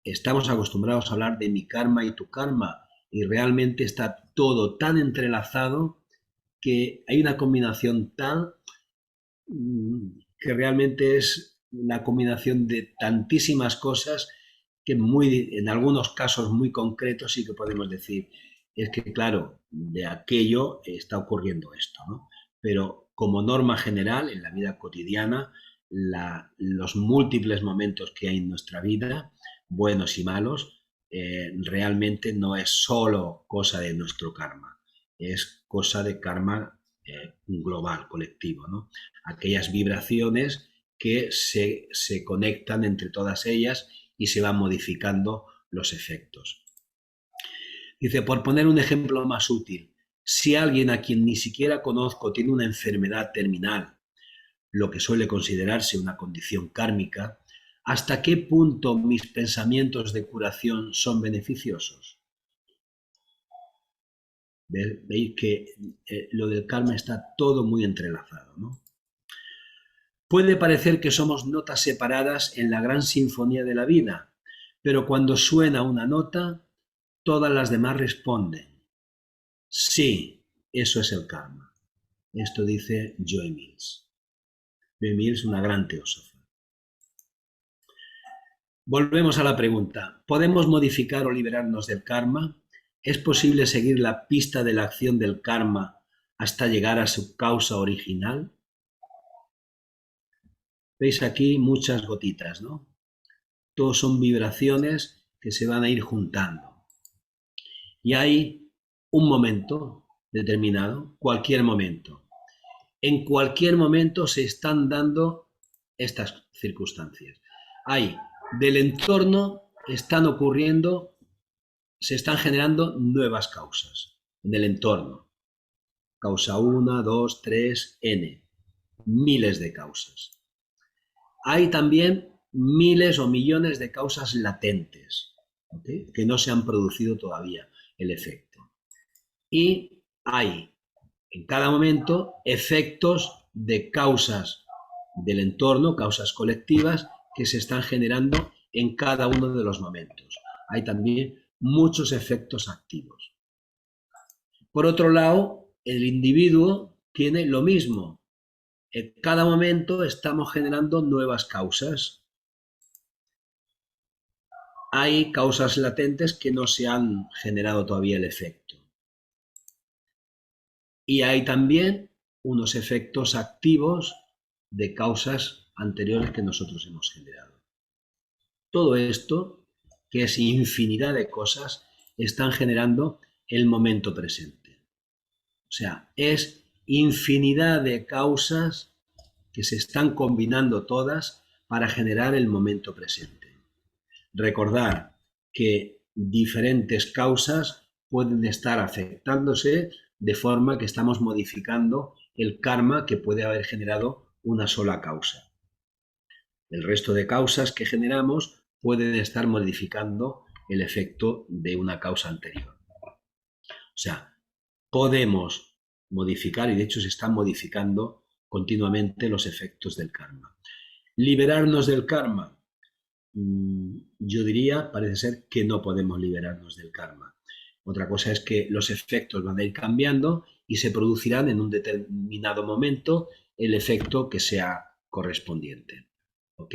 estamos acostumbrados a hablar de mi karma y tu karma, y realmente está todo tan entrelazado que hay una combinación tal que realmente es una combinación de tantísimas cosas que en algunos casos muy concretos sí que podemos decir, es que claro, de aquello está ocurriendo esto, ¿no? Pero como norma general, en la vida cotidiana, los múltiples momentos que hay en nuestra vida, buenos y malos, realmente no es solo cosa de nuestro karma, es cosa de karma global, colectivo, ¿no? Aquellas vibraciones que se conectan entre todas ellas y se van modificando los efectos. Dice, por poner un ejemplo más útil, si alguien a quien ni siquiera conozco tiene una enfermedad terminal, lo que suele considerarse una condición kármica, ¿hasta qué punto mis pensamientos de curación son beneficiosos? Veis que lo del karma está todo muy entrelazado, ¿no? Puede parecer que somos notas separadas en la gran sinfonía de la vida, pero cuando suena una nota, todas las demás responden. Sí, eso es el karma. Esto dice Joy Mills. Joy Mills, una gran teósofa. Volvemos a la pregunta. ¿Podemos modificar o liberarnos del karma? ¿Es posible seguir la pista de la acción del karma hasta llegar a su causa original? Veis aquí muchas gotitas, ¿no? Todos son vibraciones que se van a ir juntando. Y hay un momento determinado, cualquier momento. En cualquier momento se están dando estas circunstancias. Hay del entorno, están ocurriendo, se están generando nuevas causas del entorno. Causa 1, 2, 3, n. Miles de causas. Hay también miles o millones de causas latentes, ¿okay?, que no se han producido todavía el efecto. Y hay en cada momento efectos de causas del entorno, causas colectivas, que se están generando en cada uno de los momentos. Hay también muchos efectos activos. Por otro lado, el individuo tiene lo mismo. En cada momento estamos generando nuevas causas. Hay causas latentes que no se han generado todavía el efecto. Y hay también unos efectos activos de causas anteriores que nosotros hemos generado. Todo esto, que es infinidad de cosas, están generando el momento presente. O sea, es infinidad de causas que se están combinando todas para generar el momento presente. Recordar que diferentes causas pueden estar afectándose de forma que estamos modificando el karma que puede haber generado una sola causa. El resto de causas que generamos pueden estar modificando el efecto de una causa anterior. O sea, podemos modificar, y de hecho se están modificando continuamente los efectos del karma. Liberarnos del karma. Yo diría, parece ser que no podemos liberarnos del karma. Otra cosa es que los efectos van a ir cambiando y se producirán en un determinado momento el efecto que sea correspondiente. ¿Ok?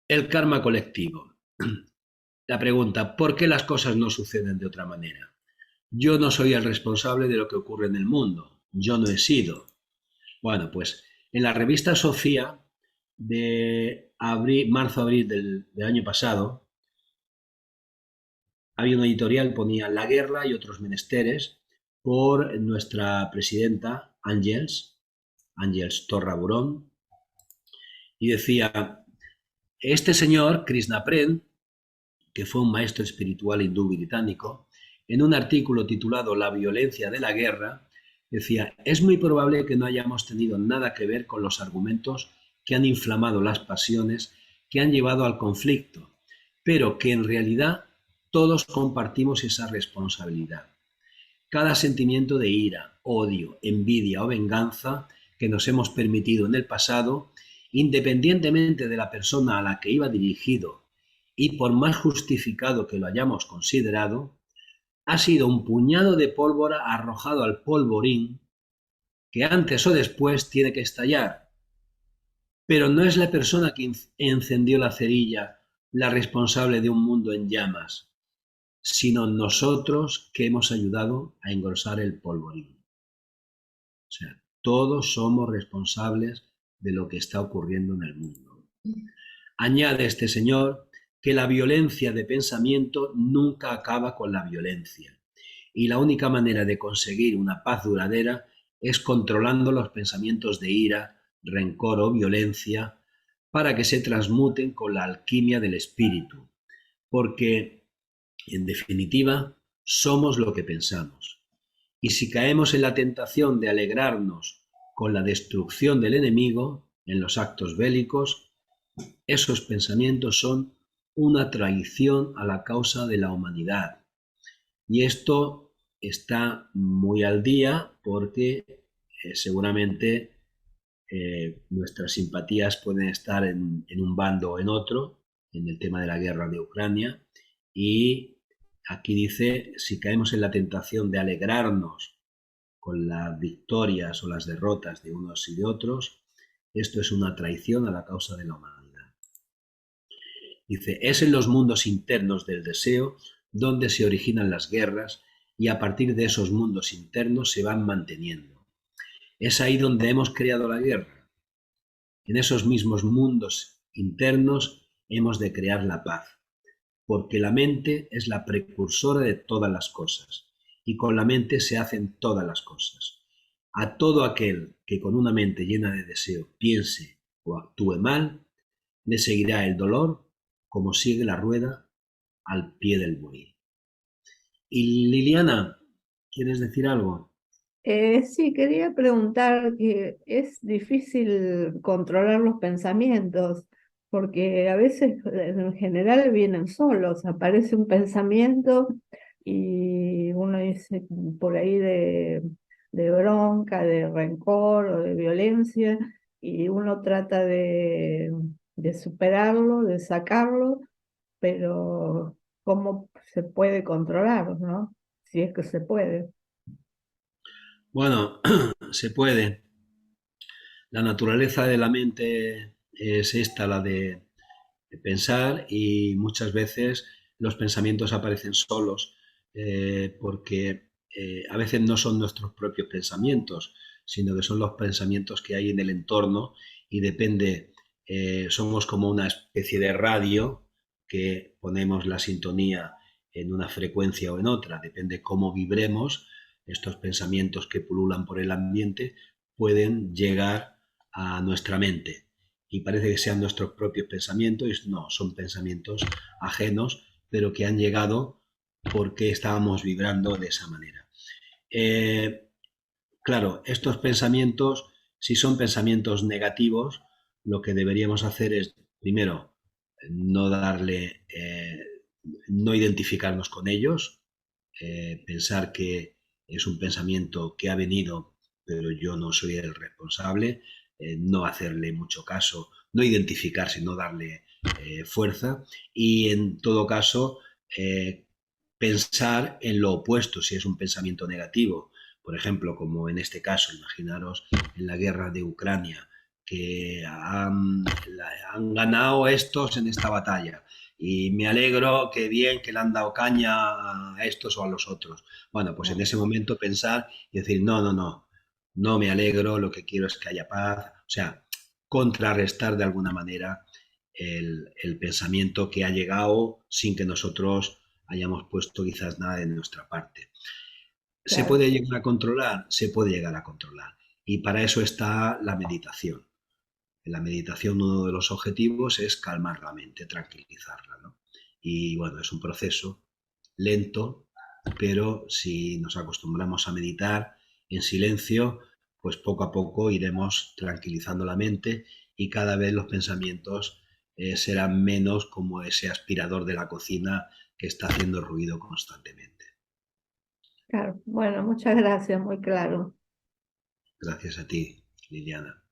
El karma colectivo. La pregunta, ¿por qué las cosas no suceden de otra manera? Yo no soy el responsable de lo que ocurre en el mundo. Yo no he sido. Bueno, pues en la revista Sofía de marzo-abril del año pasado, había una editorial, ponía La guerra y otros menesteres, por nuestra presidenta Ángels Torra Burón, y decía, este señor, Krishnapren, que fue un maestro espiritual hindú británico, en un artículo titulado La violencia de la guerra, decía, es muy probable que no hayamos tenido nada que ver con los argumentos que han inflamado las pasiones que han llevado al conflicto, pero que en realidad todos compartimos esa responsabilidad. Cada sentimiento de ira, odio, envidia o venganza que nos hemos permitido en el pasado, independientemente de la persona a la que iba dirigido y por más justificado que lo hayamos considerado, ha sido un puñado de pólvora arrojado al polvorín que antes o después tiene que estallar. Pero no es la persona que encendió la cerilla la responsable de un mundo en llamas, sino nosotros que hemos ayudado a engrosar el polvorín. O sea, todos somos responsables de lo que está ocurriendo en el mundo. Añade este señor que la violencia de pensamiento nunca acaba con la violencia, y la única manera de conseguir una paz duradera es controlando los pensamientos de ira, rencor o violencia para que se transmuten con la alquimia del espíritu, porque, en definitiva, somos lo que pensamos. Y si caemos en la tentación de alegrarnos con la destrucción del enemigo en los actos bélicos, esos pensamientos son una traición a la causa de la humanidad. Y esto está muy al día porque seguramente nuestras simpatías pueden estar en un bando o en otro, en el tema de la guerra de Ucrania, y aquí dice, si caemos en la tentación de alegrarnos con las victorias o las derrotas de unos y de otros, esto es una traición a la causa de la humanidad. Dice, es en los mundos internos del deseo donde se originan las guerras y a partir de esos mundos internos se van manteniendo. Es ahí donde hemos creado la guerra. En esos mismos mundos internos hemos de crear la paz, porque la mente es la precursora de todas las cosas y con la mente se hacen todas las cosas. A todo aquel que con una mente llena de deseo piense o actúe mal, le seguirá el dolor como sigue la rueda al pie del buey. Y Liliana, ¿quieres decir algo? Sí, quería preguntar que es difícil controlar los pensamientos, porque a veces en general vienen solos, aparece un pensamiento y uno dice por ahí de bronca, de rencor o de violencia, y uno trata de superarlo, de sacarlo, pero ¿cómo se puede controlar, no? Si es que se puede. Bueno, se puede. La naturaleza de la mente es esta, la de pensar, y muchas veces los pensamientos aparecen solos porque a veces no son nuestros propios pensamientos, sino que son los pensamientos que hay en el entorno, y depende, somos como una especie de radio que ponemos la sintonía en una frecuencia o en otra, depende cómo vibremos. Estos pensamientos que pululan por el ambiente pueden llegar a nuestra mente y parece que sean nuestros propios pensamientos, y no, son pensamientos ajenos, pero que han llegado porque estábamos vibrando de esa manera. Eh, claro, estos pensamientos, si son pensamientos negativos, lo que deberíamos hacer es, primero, no darle, no identificarnos con ellos, pensar que es un pensamiento que ha venido, pero yo no soy el responsable, no hacerle mucho caso, no identificarse, no darle fuerza, y en todo caso pensar en lo opuesto si es un pensamiento negativo. Por ejemplo, como en este caso, imaginaros en la guerra de Ucrania, que han ganado estos en esta batalla, y me alegro, que bien que le han dado caña a estos o a los otros. Bueno, pues en ese momento pensar y decir, no, no, no, no me alegro, lo que quiero es que haya paz. O sea, contrarrestar de alguna manera el pensamiento que ha llegado sin que nosotros hayamos puesto quizás nada de nuestra parte. ¿Se Claro. puede llegar a controlar? Se puede llegar a controlar. Y para eso está la meditación. En la meditación uno de los objetivos es calmar la mente, tranquilizarla, ¿no? Y bueno, es un proceso lento, pero si nos acostumbramos a meditar en silencio, pues poco a poco iremos tranquilizando la mente, y cada vez los pensamientos serán menos como ese aspirador de la cocina que está haciendo ruido constantemente. Claro, bueno, muchas gracias, muy claro. Gracias a ti, Liliana.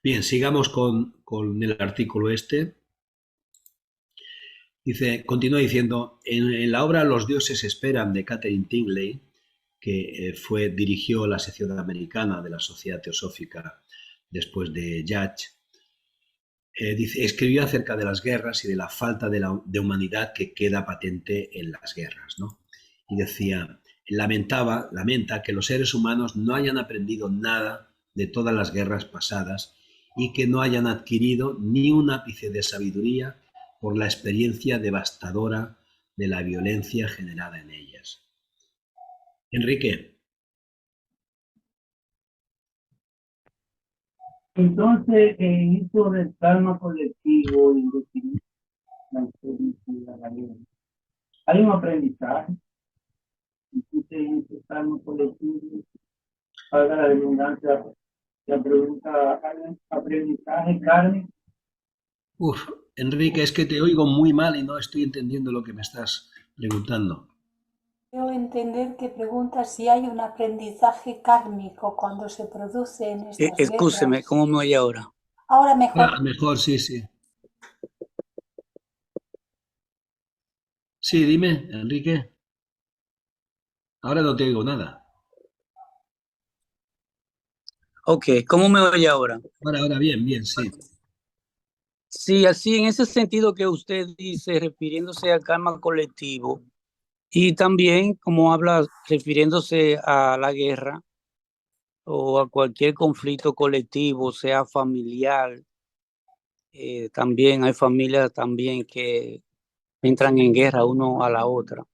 Bien, sigamos con el artículo este. Dice, continúa diciendo, en la obra Los dioses esperan, de Catherine Tingley, que dirigió la sección americana de la Sociedad Teosófica después de Judge, dice, escribió acerca de las guerras y de la falta de humanidad que queda patente en las guerras, ¿no? Y decía, lamenta que los seres humanos no hayan aprendido nada de todas las guerras pasadas, y que no hayan adquirido ni un ápice de sabiduría por la experiencia devastadora de la violencia generada en ellas. Enrique. Entonces, en esto del karma colectivo y definir la experiencia de la vida, hay un aprendizaje. Entonces, en este karma colectivo, haga la redundancia, la pregunta, ¿hay un aprendizaje kármico? Uf, Enrique, es que te oigo muy mal y no estoy entendiendo lo que me estás preguntando. Quiero entender que pregunta si hay un aprendizaje kármico cuando se produce en estas Escúcheme, guerras. ¿cómo me oye ahora? Ahora mejor. Mejor, sí, sí. Sí, dime, Enrique. Ahora no te oigo nada. Ok, ¿cómo me oye ahora? Ahora, bien, bien, sí. Sí, así en ese sentido que usted dice, refiriéndose al karma colectivo, y también como habla refiriéndose a la guerra o a cualquier conflicto colectivo, sea familiar, también hay familias también que entran en guerra uno a la otra.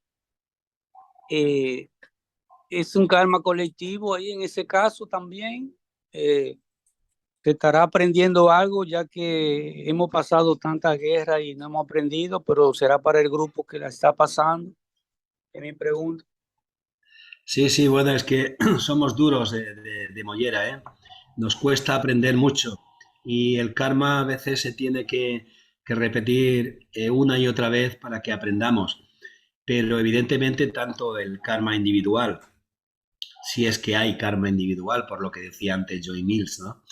es un karma colectivo ahí en ese caso también. Se estará aprendiendo algo ya que hemos pasado tantas guerras y no hemos aprendido, pero será para el grupo que la está pasando. Es mi pregunta. Sí, sí, bueno, es que somos duros de mollera, ¿eh? Nos cuesta aprender mucho y el karma a veces se tiene que repetir una y otra vez para que aprendamos. Pero evidentemente tanto el karma individual, si es que hay karma individual, por lo que decía antes Joy Mills, ¿no?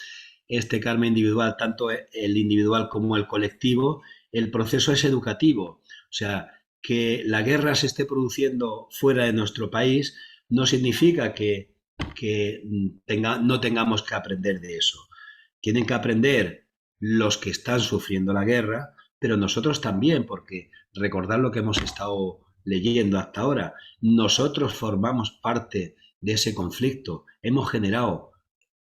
Este karma individual, tanto el individual como el colectivo, el proceso es educativo. O sea, que la guerra se esté produciendo fuera de nuestro país no significa que no tengamos que aprender de eso. Tienen que aprender los que están sufriendo la guerra, pero nosotros también, porque recordad lo que hemos estado leyendo hasta ahora, nosotros formamos parte de ese conflicto, hemos generado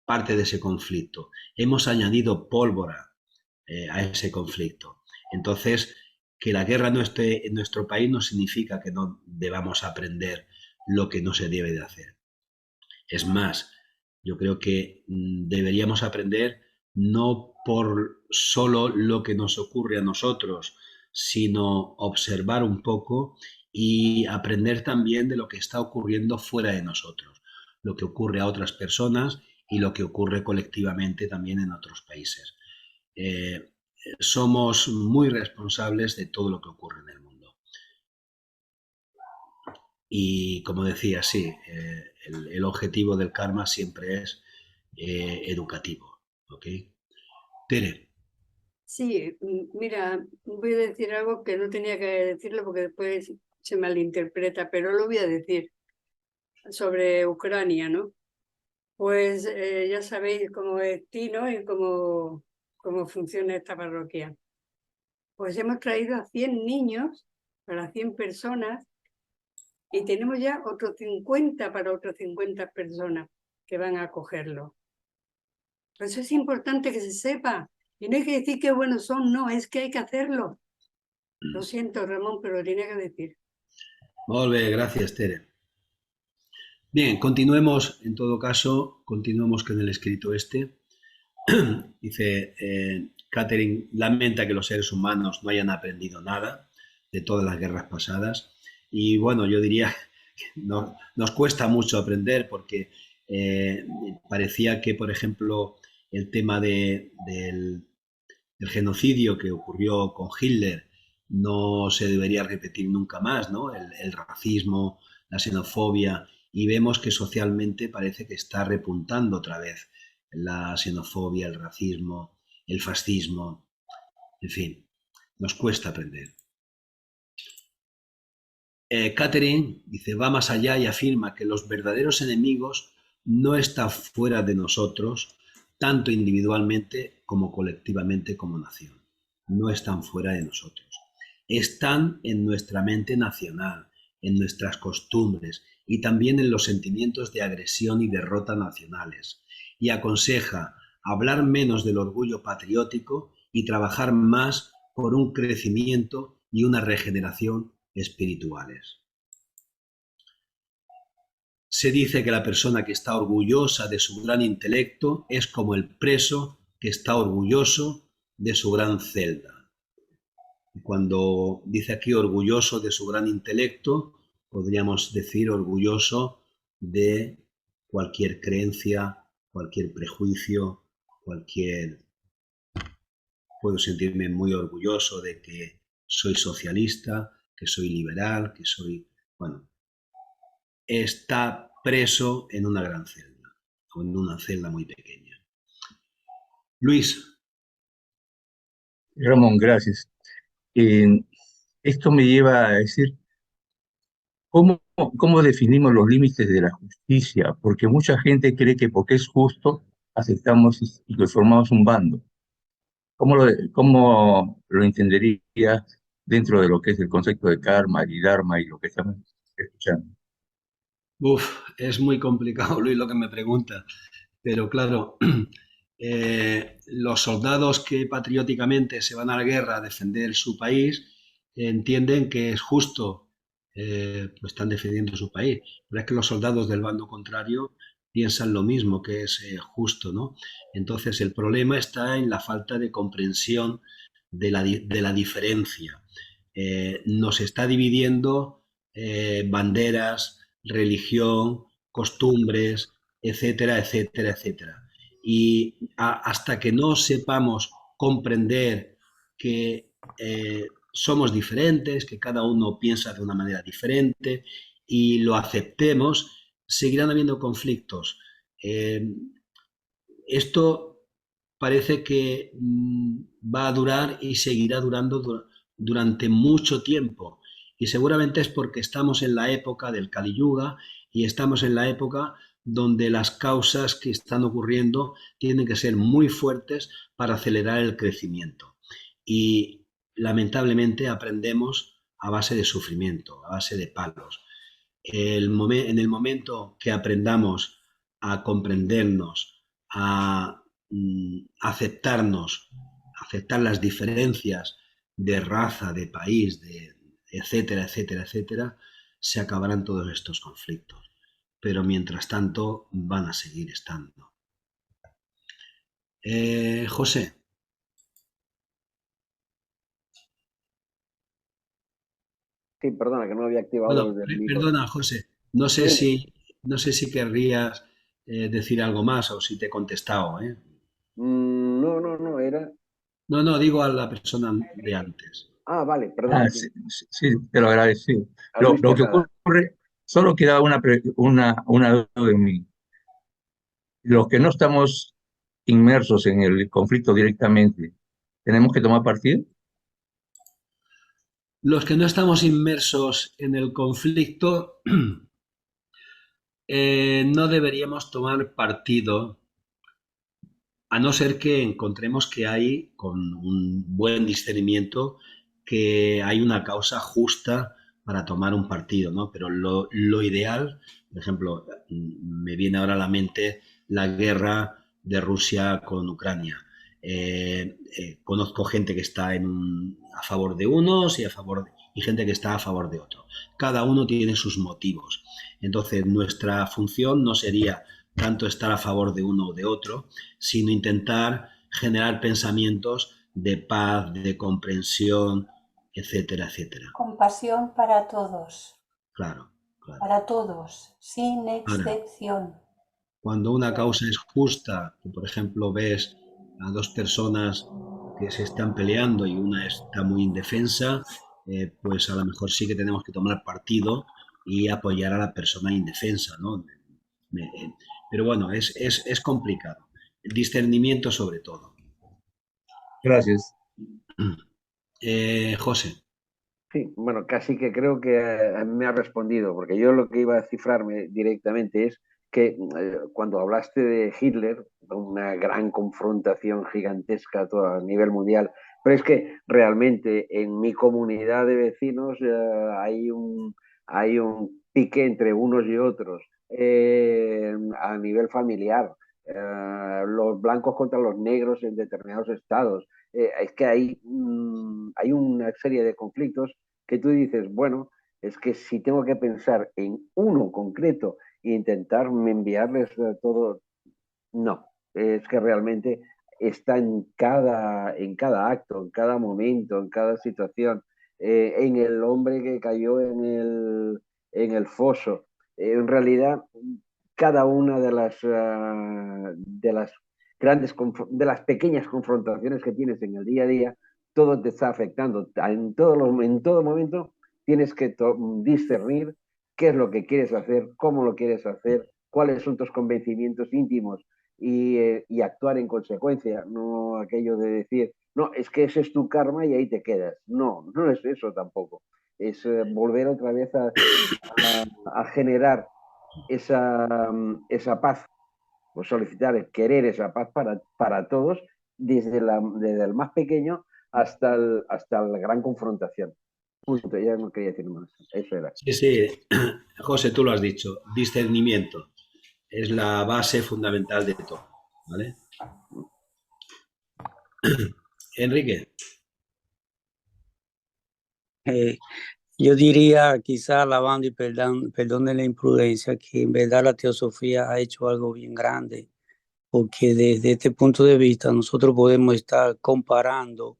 parte de ese conflicto, hemos añadido pólvora a ese conflicto. Entonces, que la guerra no esté en nuestro país no significa que no debamos aprender lo que no se debe de hacer. Es más, yo creo que deberíamos aprender no por solo lo que nos ocurre a nosotros, sino observar un poco y aprender también de lo que está ocurriendo fuera de nosotros, lo que ocurre a otras personas y lo que ocurre colectivamente también en otros países. Somos muy responsables de todo lo que ocurre en el mundo. Y como decía, sí, el objetivo del karma siempre es educativo. ¿Ok? Tere. Sí, mira, voy a decir algo que no tenía que decirlo porque después se malinterpreta, pero lo voy a decir sobre Ucrania, ¿no? Pues ya sabéis cómo es Tino y cómo funciona esta parroquia. Pues hemos traído a 100 niños para 100 personas y tenemos ya otros 50 para otras 50 personas que van a acogerlo. Por eso es importante que se sepa. Y no hay que decir que buenos son, no, es que hay que hacerlo. Lo siento, Ramón, pero lo tenía que decir. Molt bé, gracias, Tere. Bien, continuemos, en todo caso, continuemos con el escrito este. Dice, Catherine lamenta que los seres humanos no hayan aprendido nada de todas las guerras pasadas. Y bueno, yo diría que nos cuesta mucho aprender porque parecía que, por ejemplo, el tema del genocidio que ocurrió con Hitler no se debería repetir nunca más, ¿no? El racismo, la xenofobia, y vemos que socialmente parece que está repuntando otra vez la xenofobia, el racismo, el fascismo, en fin, nos cuesta aprender. Catherine dice, va más allá y afirma que los verdaderos enemigos no están fuera de nosotros, tanto individualmente como colectivamente como nación. No están fuera de nosotros. Están en nuestra mente nacional, en nuestras costumbres y también en los sentimientos de agresión y derrota nacionales. Y aconseja hablar menos del orgullo patriótico y trabajar más por un crecimiento y una regeneración espirituales. Se dice que la persona que está orgullosa de su gran intelecto es como el preso que está orgulloso de su gran celda. Y cuando dice aquí orgulloso de su gran intelecto, podríamos decir orgulloso de cualquier creencia, cualquier prejuicio, Puedo sentirme muy orgulloso de que soy socialista, que soy liberal, que soy... Bueno, está preso en una gran celda, o en una celda muy pequeña. Luis. Ramón, gracias. Esto me lleva a decir, ¿cómo definimos los límites de la justicia? Porque mucha gente cree que porque es justo, aceptamos y que formamos un bando. ¿Cómo lo entendería dentro de lo que es el concepto de karma y dharma y lo que estamos escuchando? Es muy complicado, Luis, lo que me pregunta. Pero claro, los soldados que patrióticamente se van a la guerra a defender su país entienden que es justo pues están defendiendo su país. Pero es que los soldados del bando contrario piensan lo mismo, que es justo, ¿no? Entonces el problema está en la falta de comprensión de la diferencia. Nos está dividiendo banderas, religión, costumbres, etcétera, etcétera, etcétera. Y hasta que no sepamos comprender que somos diferentes, que cada uno piensa de una manera diferente y lo aceptemos, seguirán habiendo conflictos. Esto parece que va a durar y seguirá durando durante mucho tiempo. Y seguramente es porque estamos en la época del Kali Yuga y estamos en la época donde las causas que están ocurriendo tienen que ser muy fuertes para acelerar el crecimiento. Y lamentablemente aprendemos a base de sufrimiento, a base de palos. En el momento que aprendamos a comprendernos, a aceptarnos, aceptar las diferencias de raza, de país, de etcétera, etcétera, etcétera, se acabarán todos estos conflictos. Pero mientras tanto van a seguir estando. José. Sí, perdona, que no había activado Bueno, el micro. perdona, José. Dime. No sé si querrías decir algo más o si te he contestado, ¿eh? No, era... No, no, digo a la persona de antes. Ah, vale, Ah, perdona. sí, sí, te lo agradezco. A Luis Lo que Tejada. ocurre, solo queda una duda en mí. Los que no estamos inmersos en el conflicto directamente, ¿tenemos que tomar partido? Los que no estamos inmersos en el conflicto, no deberíamos tomar partido, a no ser que encontremos que hay, con un buen discernimiento, que hay una causa justa para tomar un partido, ¿no? Pero lo ideal, por ejemplo, me viene ahora a la mente la guerra de Rusia con Ucrania. Conozco gente que está a favor de unos y gente que está a favor de otros. Cada uno tiene sus motivos. Entonces, nuestra función no sería tanto estar a favor de uno o de otro, sino intentar generar pensamientos de paz, de comprensión, etcétera, etcétera. Compasión para todos, Claro, claro. para todos, sin Ahora, excepción. cuando una causa es justa, que por ejemplo ves a dos personas que se están peleando y una está muy indefensa, pues a lo mejor sí que tenemos que tomar partido y apoyar a la persona indefensa, ¿no? Pero bueno, es complicado. El discernimiento sobre todo. Gracias. José. Sí, bueno, casi que creo que me ha respondido, porque yo lo que iba a cifrarme directamente es que cuando hablaste de Hitler, una gran confrontación gigantesca a nivel mundial, pero es que realmente en mi comunidad de vecinos hay un pique entre unos y otros a nivel familiar. Los blancos contra los negros en determinados estados. Es que hay una serie de conflictos que tú dices, bueno, es que si tengo que pensar en uno concreto e intentar enviarles todo, no, es que realmente está en cada acto, en cada momento, en cada situación, en el hombre que cayó en el foso. En realidad, cada una de las de las pequeñas confrontaciones que tienes en el día a día, todo te está afectando. En todo momento tienes que discernir qué es lo que quieres hacer, cómo lo quieres hacer, cuáles son tus convencimientos íntimos y actuar en consecuencia, no aquello de decir, no, es que ese es tu karma y ahí te quedas. No, no es eso tampoco. Es volver otra vez a generar esa paz, o solicitar, querer esa paz para todos, desde el más pequeño hasta la gran confrontación. Punto, ya no quería decir más. Eso era. Sí, sí, José, tú lo has dicho. Discernimiento es la base fundamental de todo, ¿vale? Enrique. Yo diría, quizá alabando y perdone la imprudencia, que en verdad la teosofía ha hecho algo bien grande, porque desde este punto de vista nosotros podemos estar comparando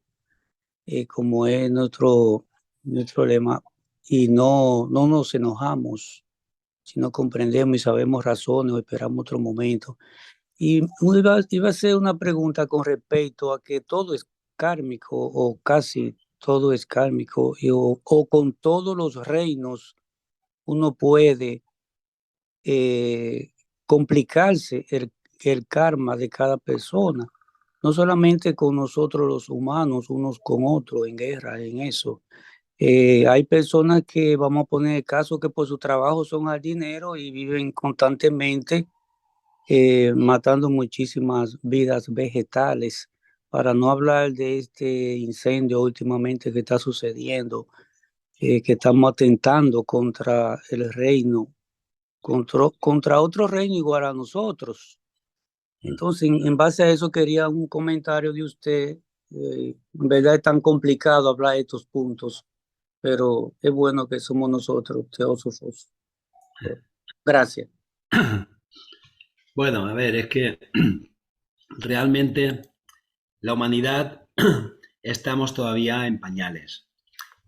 como es nuestro lema, y no nos enojamos, sino comprendemos y sabemos razones o esperamos otro momento. Y iba a hacer una pregunta con respecto a que todo es kármico o casi todo es kármico o con todos los reinos uno puede complicarse el karma de cada persona, no solamente con nosotros los humanos, unos con otros en guerra, en eso. Hay personas que, vamos a poner el caso, que por su trabajo son jardineros y viven constantemente matando muchísimas vidas vegetales, para no hablar de este incendio últimamente que está sucediendo, que estamos atentando contra el reino, contra otro reino igual a nosotros. Entonces, en base a eso quería un comentario de usted. En verdad es tan complicado hablar de estos puntos, pero es bueno que somos nosotros, teósofos. Gracias. Bueno, a ver, es que realmente la humanidad estamos todavía en pañales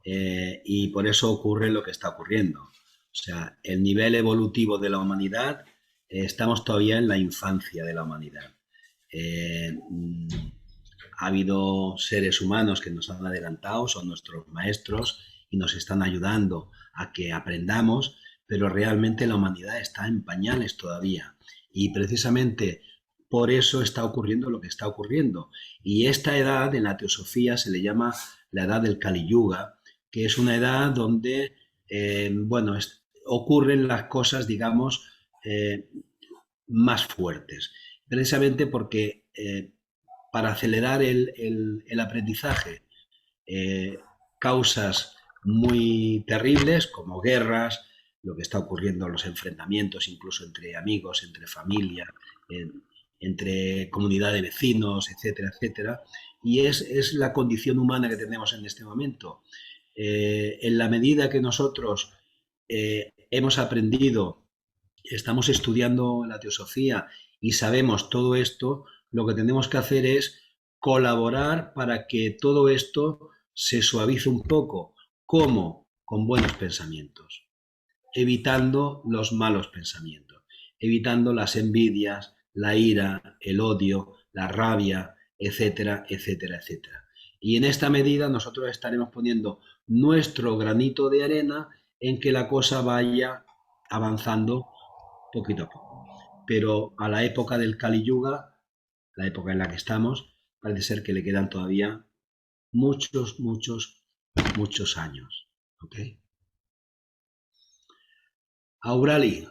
y por eso ocurre lo que está ocurriendo. O sea, el nivel evolutivo de la humanidad, estamos todavía en la infancia de la humanidad. Ha habido seres humanos que nos han adelantado, son nuestros maestros y nos están ayudando a que aprendamos, pero realmente la humanidad está en pañales todavía. Y precisamente por eso está ocurriendo lo que está ocurriendo. Y esta edad en la teosofía se le llama la edad del Kali Yuga, que es una edad donde, ocurren las cosas, digamos, más fuertes. Precisamente porque para acelerar el aprendizaje, causas muy terribles como guerras, lo que está ocurriendo, los enfrentamientos incluso entre amigos, entre familia, entre comunidad de vecinos, etcétera, etcétera. Y es la condición humana que tenemos en este momento. En la medida que nosotros hemos aprendido, estamos estudiando la teosofía y sabemos todo esto, lo que tenemos que hacer es colaborar para que todo esto se suavice un poco. ¿Cómo? Con buenos pensamientos, evitando los malos pensamientos, evitando las envidias, la ira, el odio, la rabia, etcétera, etcétera, etcétera. Y en esta medida nosotros estaremos poniendo nuestro granito de arena en que la cosa vaya avanzando poquito a poco. Pero a la época del Kali Yuga, la época en la que estamos, parece ser que le quedan todavía muchos años. ¿Ok? Aurali.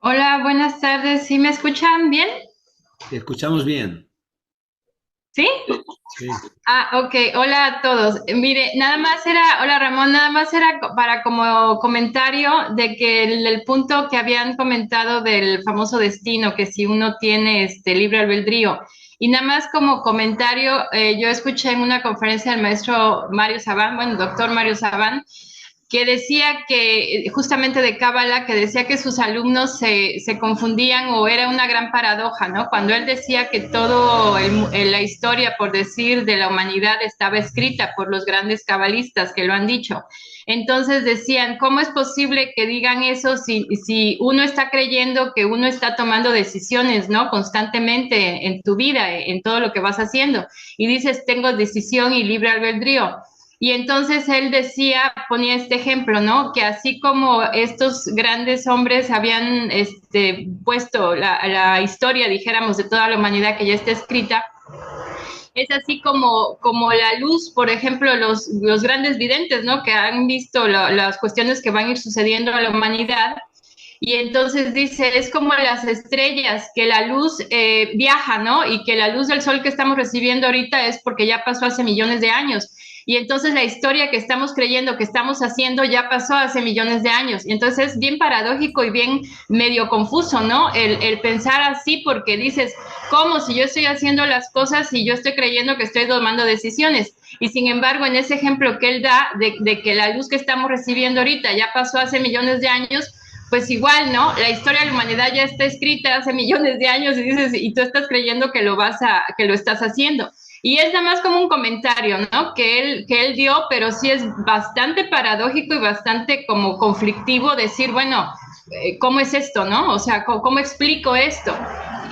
Hola, buenas tardes. ¿Sí me escuchan bien? Te escuchamos bien. ¿Sí? Sí. Ok. Hola a todos. Mire, hola Ramón, nada más era para como comentario de que el punto que habían comentado del famoso destino, que si uno tiene libre albedrío. Y nada más como comentario, yo escuché en una conferencia del maestro Mario Sabán, doctor Mario Sabán, que decía que, justamente de Cábala, que decía que sus alumnos se confundían o era una gran paradoja, ¿no? Cuando él decía que todo la historia, por decir, de la humanidad estaba escrita por los grandes cabalistas que lo han dicho. Entonces decían, ¿cómo es posible que digan eso si uno está creyendo que uno está tomando decisiones, ¿no? Constantemente en tu vida, en todo lo que vas haciendo. Y dices, tengo decisión y libre albedrío. Y entonces él ponía este ejemplo, ¿no? Que así como estos grandes hombres habían puesto la historia, dijéramos, de toda la humanidad que ya está escrita, es así como la luz, por ejemplo, los grandes videntes, ¿no? Que han visto las cuestiones que van a ir sucediendo a la humanidad. Y entonces dice, es como las estrellas, que la luz viaja, ¿no? Y que la luz del sol que estamos recibiendo ahorita es porque ya pasó hace millones de años. Y entonces la historia que estamos creyendo que estamos haciendo ya pasó hace millones de años. Y entonces es bien paradójico y bien medio confuso, ¿no? El pensar así, porque dices, ¿cómo? Si yo estoy haciendo las cosas y yo estoy creyendo que estoy tomando decisiones. Y sin embargo, en ese ejemplo que él da de que la luz que estamos recibiendo ahorita ya pasó hace millones de años, pues igual, ¿no? La historia de la humanidad ya está escrita hace millones de años y dices, y tú estás creyendo que que lo estás haciendo. Y es nada más como un comentario, ¿no? Que él dio, pero sí es bastante paradójico y bastante como conflictivo decir, bueno, ¿cómo es esto, no? O sea, ¿cómo explico esto?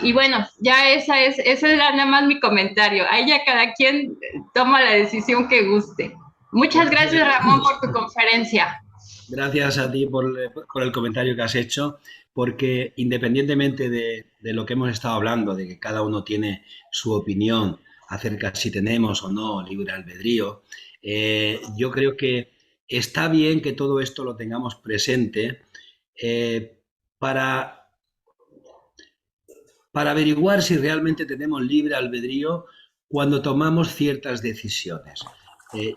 Y bueno, ya ese era nada más mi comentario. Ahí ya cada quien toma la decisión que guste. Muchas gracias, Ramón, por tu conferencia. Gracias a ti por el comentario que has hecho, porque independientemente de lo que hemos estado hablando, de que cada uno tiene su opinión acerca si tenemos o no libre albedrío, yo creo que está bien que todo esto lo tengamos presente para, para averiguar si realmente tenemos libre albedrío cuando tomamos ciertas decisiones.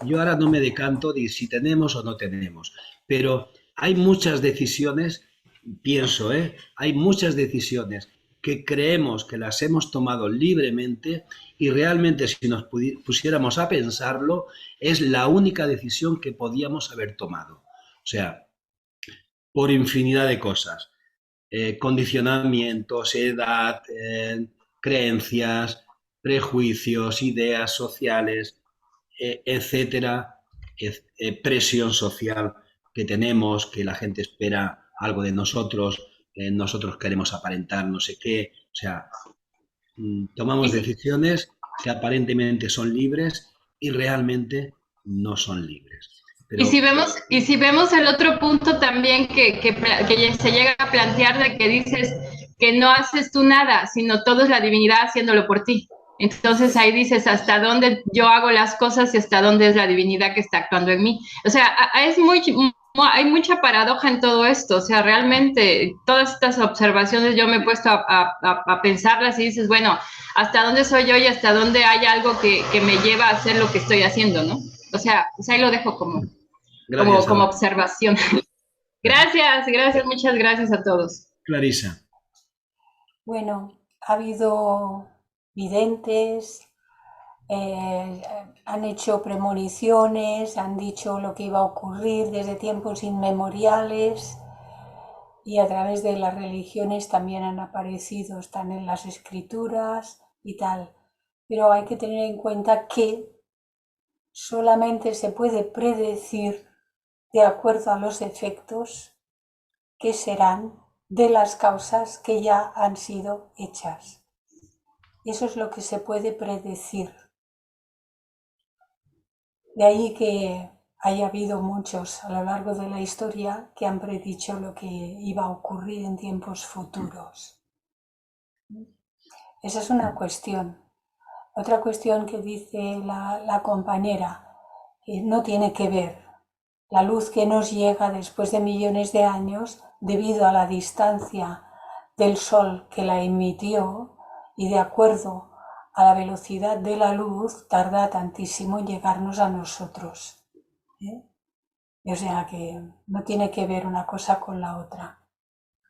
Yo ahora no me decanto de si tenemos o no tenemos, pero hay muchas decisiones, pienso, hay muchas decisiones que creemos que las hemos tomado libremente y realmente si nos pusiéramos a pensarlo, es la única decisión que podíamos haber tomado. O sea, por infinidad de cosas. Condicionamientos, edad, creencias, prejuicios, ideas sociales, etcétera, presión social que tenemos, que la gente espera algo de nosotros, nosotros queremos aparentar no sé qué, o sea, tomamos decisiones que aparentemente son libres y realmente no son libres. Pero, Y si vemos el otro punto también que se llega a plantear de que dices que no haces tú nada, sino todo es la divinidad haciéndolo por ti. Entonces ahí dices hasta dónde yo hago las cosas y hasta dónde es la divinidad que está actuando en mí. O sea, hay mucha paradoja en todo esto. O sea, realmente todas estas observaciones yo me he puesto a pensarlas y dices, bueno, hasta dónde soy yo y hasta dónde hay algo que me lleva a hacer lo que estoy haciendo, ¿no? O sea, ahí lo dejo como observación. Gracias, muchas gracias a todos. Clarisa. Bueno, ha habido videntes, han hecho premoniciones, han dicho lo que iba a ocurrir desde tiempos inmemoriales y a través de las religiones también han aparecido, están en las escrituras y tal. Pero hay que tener en cuenta que solamente se puede predecir de acuerdo a los efectos que serán de las causas que ya han sido hechas. Eso es lo que se puede predecir. De ahí que haya habido muchos a lo largo de la historia que han predicho lo que iba a ocurrir en tiempos futuros. Esa es una cuestión. Otra cuestión que dice la compañera, que no tiene que ver. La luz que nos llega después de millones de años, debido a la distancia del Sol que la emitió y de acuerdo a la velocidad de la luz, tarda tantísimo en llegarnos a nosotros. O sea que no tiene que ver una cosa con la otra.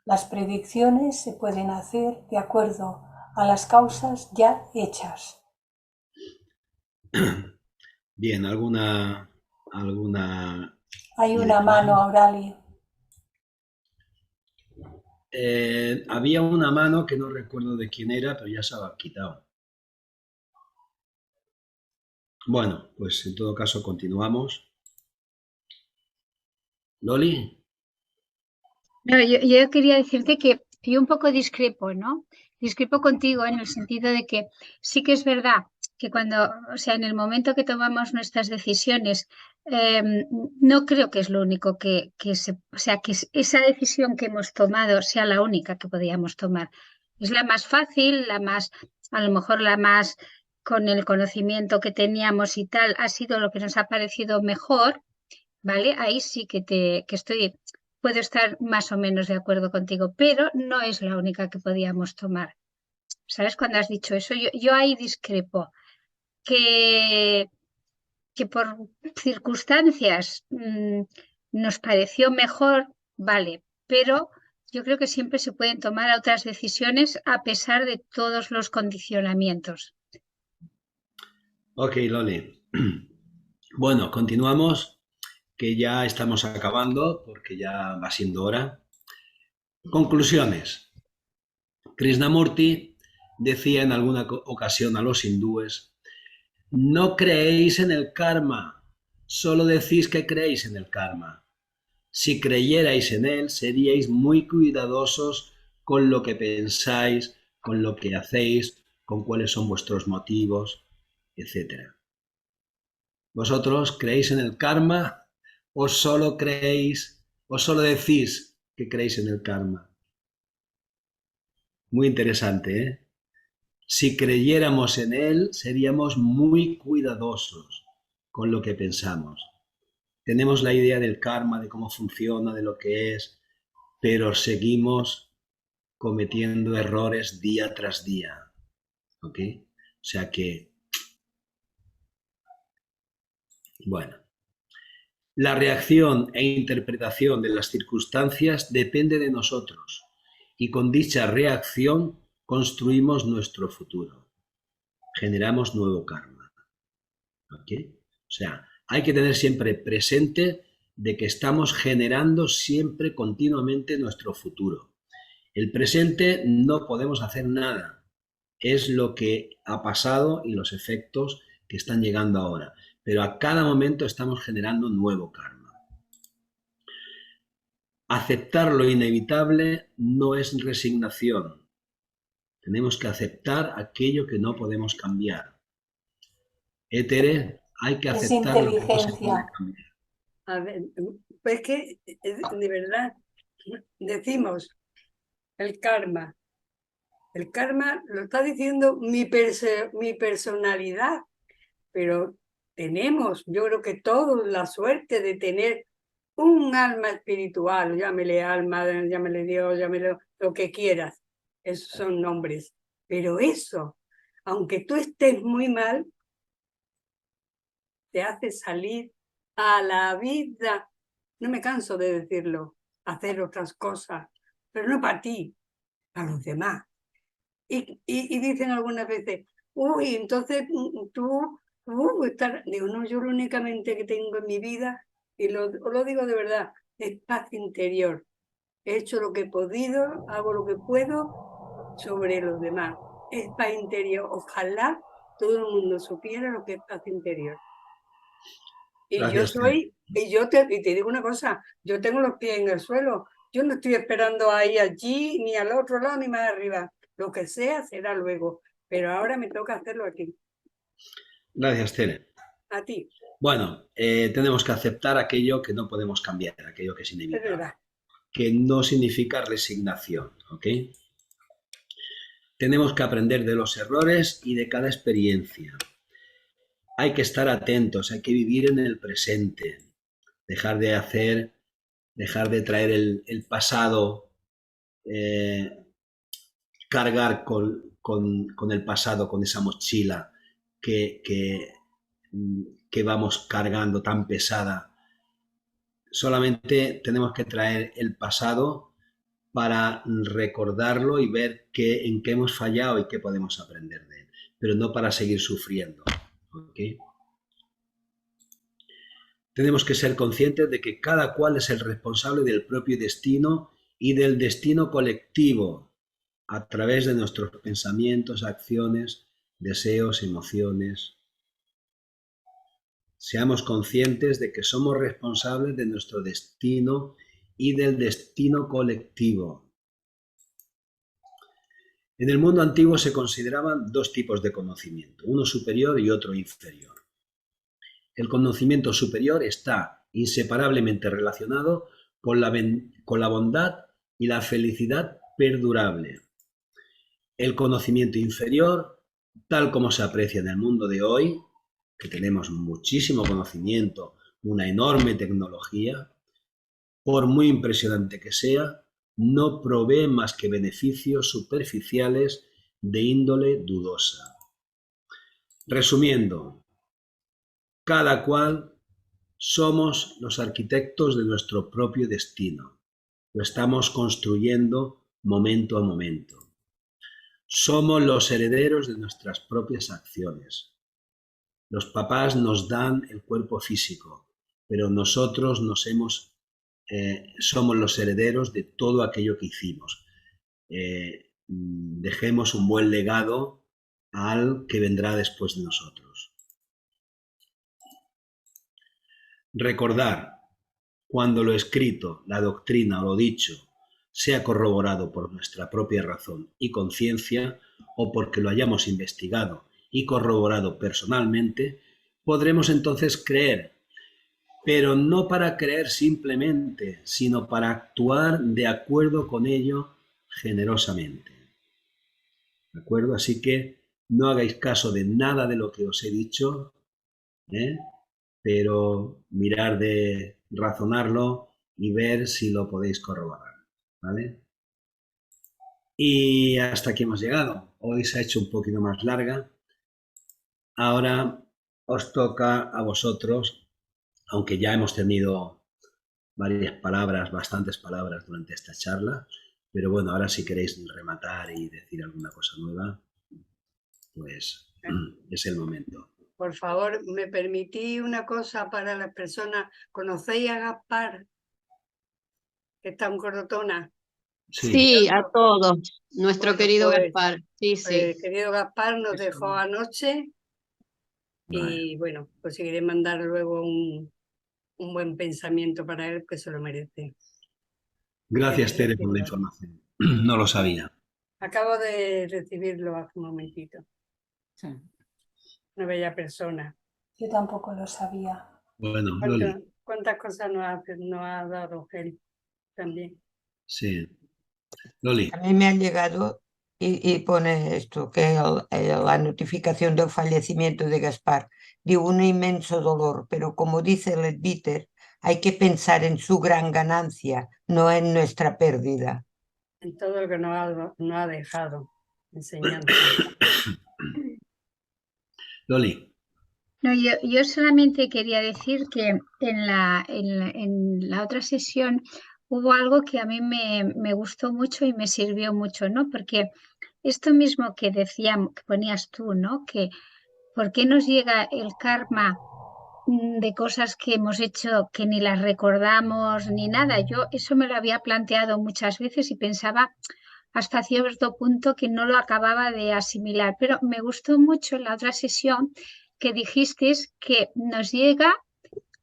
Las predicciones se pueden hacer de acuerdo a las causas ya hechas. Bien, ¿alguna Hay una mano, Aurali. había una mano que no recuerdo de quién era, pero ya se ha quitado. Bueno, pues en todo caso continuamos. ¿Loli? No, yo quería decirte que yo un poco discrepo, ¿no? Discrepo contigo en el sentido de que sí que es verdad que cuando, o sea, en el momento que tomamos nuestras decisiones, no creo que es lo único o sea, que esa decisión que hemos tomado sea la única que podíamos tomar. Es la más fácil, a lo mejor la más con el conocimiento que teníamos y tal, ha sido lo que nos ha parecido mejor, ¿vale? Ahí sí que puedo estar más o menos de acuerdo contigo, pero no es la única que podíamos tomar. ¿Sabes? Cuando has dicho eso, yo ahí discrepo. Que por circunstancias nos pareció mejor, vale, pero Yo creo que siempre se pueden tomar otras decisiones a pesar de todos los condicionamientos. Ok, Loli. Bueno, continuamos, que ya estamos acabando porque ya va siendo hora. Conclusiones. Krishnamurti decía en alguna ocasión a los hindúes: no creéis en el karma, solo decís que creéis en el karma. Si creyerais en él, seríais muy cuidadosos con lo que pensáis, con lo que hacéis, con cuáles son vuestros motivos, etc. ¿Vosotros creéis en el karma o solo creéis o solo decís que creéis en el karma? Muy interesante, ¿eh? Si creyéramos en él, seríamos muy cuidadosos con lo que pensamos. Tenemos la idea del karma, de cómo funciona, de lo que es, pero seguimos cometiendo errores día tras día. ¿Ok? O sea que, bueno, la reacción e interpretación de las circunstancias depende de nosotros y con dicha reacción construimos nuestro futuro. Generamos nuevo karma. ¿Ok? O sea, hay que tener siempre presente de que estamos generando siempre continuamente nuestro futuro. El presente no podemos hacer nada. Es lo que ha pasado y los efectos que están llegando ahora. Pero a cada momento estamos generando nuevo karma. Aceptar lo inevitable no es resignación. Tenemos que aceptar aquello que no podemos cambiar. Tere, hay que Es aceptar lo que no se puede inteligencia. cambiar. A ver, pues que de verdad decimos el karma. El karma lo está diciendo mi personalidad, pero tenemos, yo creo que todos, la suerte de tener un alma espiritual, llámele alma, llámele Dios, llámele lo que quieras, esos son nombres. Pero eso, aunque tú estés muy mal, te hace salir a la vida. No me canso de decirlo, hacer otras cosas, pero no para ti, para los demás. Y dicen algunas veces, uy, entonces tú, digo, no, yo lo únicamente que tengo en mi vida, y os lo digo de verdad, es paz interior. He hecho lo que he podido, hago lo que puedo sobre los demás. Es paz interior. Ojalá todo el mundo supiera lo que es paz interior. Y Gracias, y te digo una cosa, yo tengo los pies en el suelo, yo no estoy esperando ahí allí, ni al otro lado, ni más arriba. Lo que sea será luego, pero ahora me toca hacerlo aquí. Gracias, Tere. A ti. Bueno, tenemos que aceptar aquello que no podemos cambiar, aquello que es Es inevitable, verdad. que no significa resignación, ¿ok? Tenemos que aprender de los errores y de cada experiencia. Hay que estar atentos, hay que vivir en el presente, dejar de traer el pasado, cargar con el pasado, con esa mochila que vamos cargando tan pesada. Solamente tenemos que traer el pasado para recordarlo y ver en qué hemos fallado y qué podemos aprender de él, pero no para seguir sufriendo. ¿Okay? Tenemos que ser conscientes de que cada cual es el responsable del propio destino y del destino colectivo a través de nuestros pensamientos, acciones, deseos, emociones. Seamos conscientes de que somos responsables de nuestro destino y del destino colectivo. En el mundo antiguo se consideraban dos tipos de conocimiento, uno superior y otro inferior. El conocimiento superior está inseparablemente relacionado con la bondad y la felicidad perdurable. El conocimiento inferior, tal como se aprecia en el mundo de hoy, que tenemos muchísimo conocimiento, una enorme tecnología, por muy impresionante que sea, no provee más que beneficios superficiales de índole dudosa. Resumiendo, cada cual somos los arquitectos de nuestro propio destino. lo estamos construyendo momento a momento. Somos los herederos de nuestras propias acciones. Los papás nos dan el cuerpo físico, pero nosotros somos los herederos de todo aquello que hicimos. Dejemos un buen legado al que vendrá después de nosotros. Recordar, cuando lo escrito, la doctrina o lo dicho sea corroborado por nuestra propia razón y conciencia, o porque lo hayamos investigado y corroborado personalmente, podremos entonces creer, pero no para creer simplemente, sino para actuar de acuerdo con ello generosamente. ¿De acuerdo? Así que no hagáis caso de nada de lo que os he dicho, pero mirar de razonarlo y ver si lo podéis corroborar, ¿vale? Y hasta aquí hemos llegado. Hoy se ha hecho un poquito más larga. Ahora os toca a vosotros, aunque ya hemos tenido bastantes palabras durante esta charla, pero bueno, ahora si queréis rematar y decir alguna cosa nueva, pues es el momento. Por favor, me permití una cosa para las personas. ¿Conocéis a Gaspar? Que está en Corotona. Sí, a todos. Nuestro querido pues, Gaspar. Sí, sí. El querido Gaspar nos dejó anoche y bueno, pues seguiré mandar luego un buen pensamiento para él, que se lo merece. Gracias, Tere, por la información. No lo sabía. Acabo de recibirlo hace un momentito. Sí. Una bella persona. Yo tampoco lo sabía. Bueno, Loli. ¿Cuántas cosas nos ha dado él también? Sí. Loli. A mí me ha llegado y pone esto, que la notificación del fallecimiento de Gaspar dio un inmenso dolor, pero como dice Leadbeater, hay que pensar en su gran ganancia, no en nuestra pérdida. En todo lo que nos ha dejado, enseñanza. Loli. No, yo solamente quería decir que en la otra sesión hubo algo que a mí me gustó mucho y me sirvió mucho, ¿no? Porque esto mismo que decíamos, que ponías tú, ¿no? Que ¿por qué nos llega el karma de cosas que hemos hecho que ni las recordamos ni nada? Yo eso me lo había planteado muchas veces y pensaba hasta cierto punto que no lo acababa de asimilar, pero me gustó mucho en la otra sesión que dijisteis que nos llega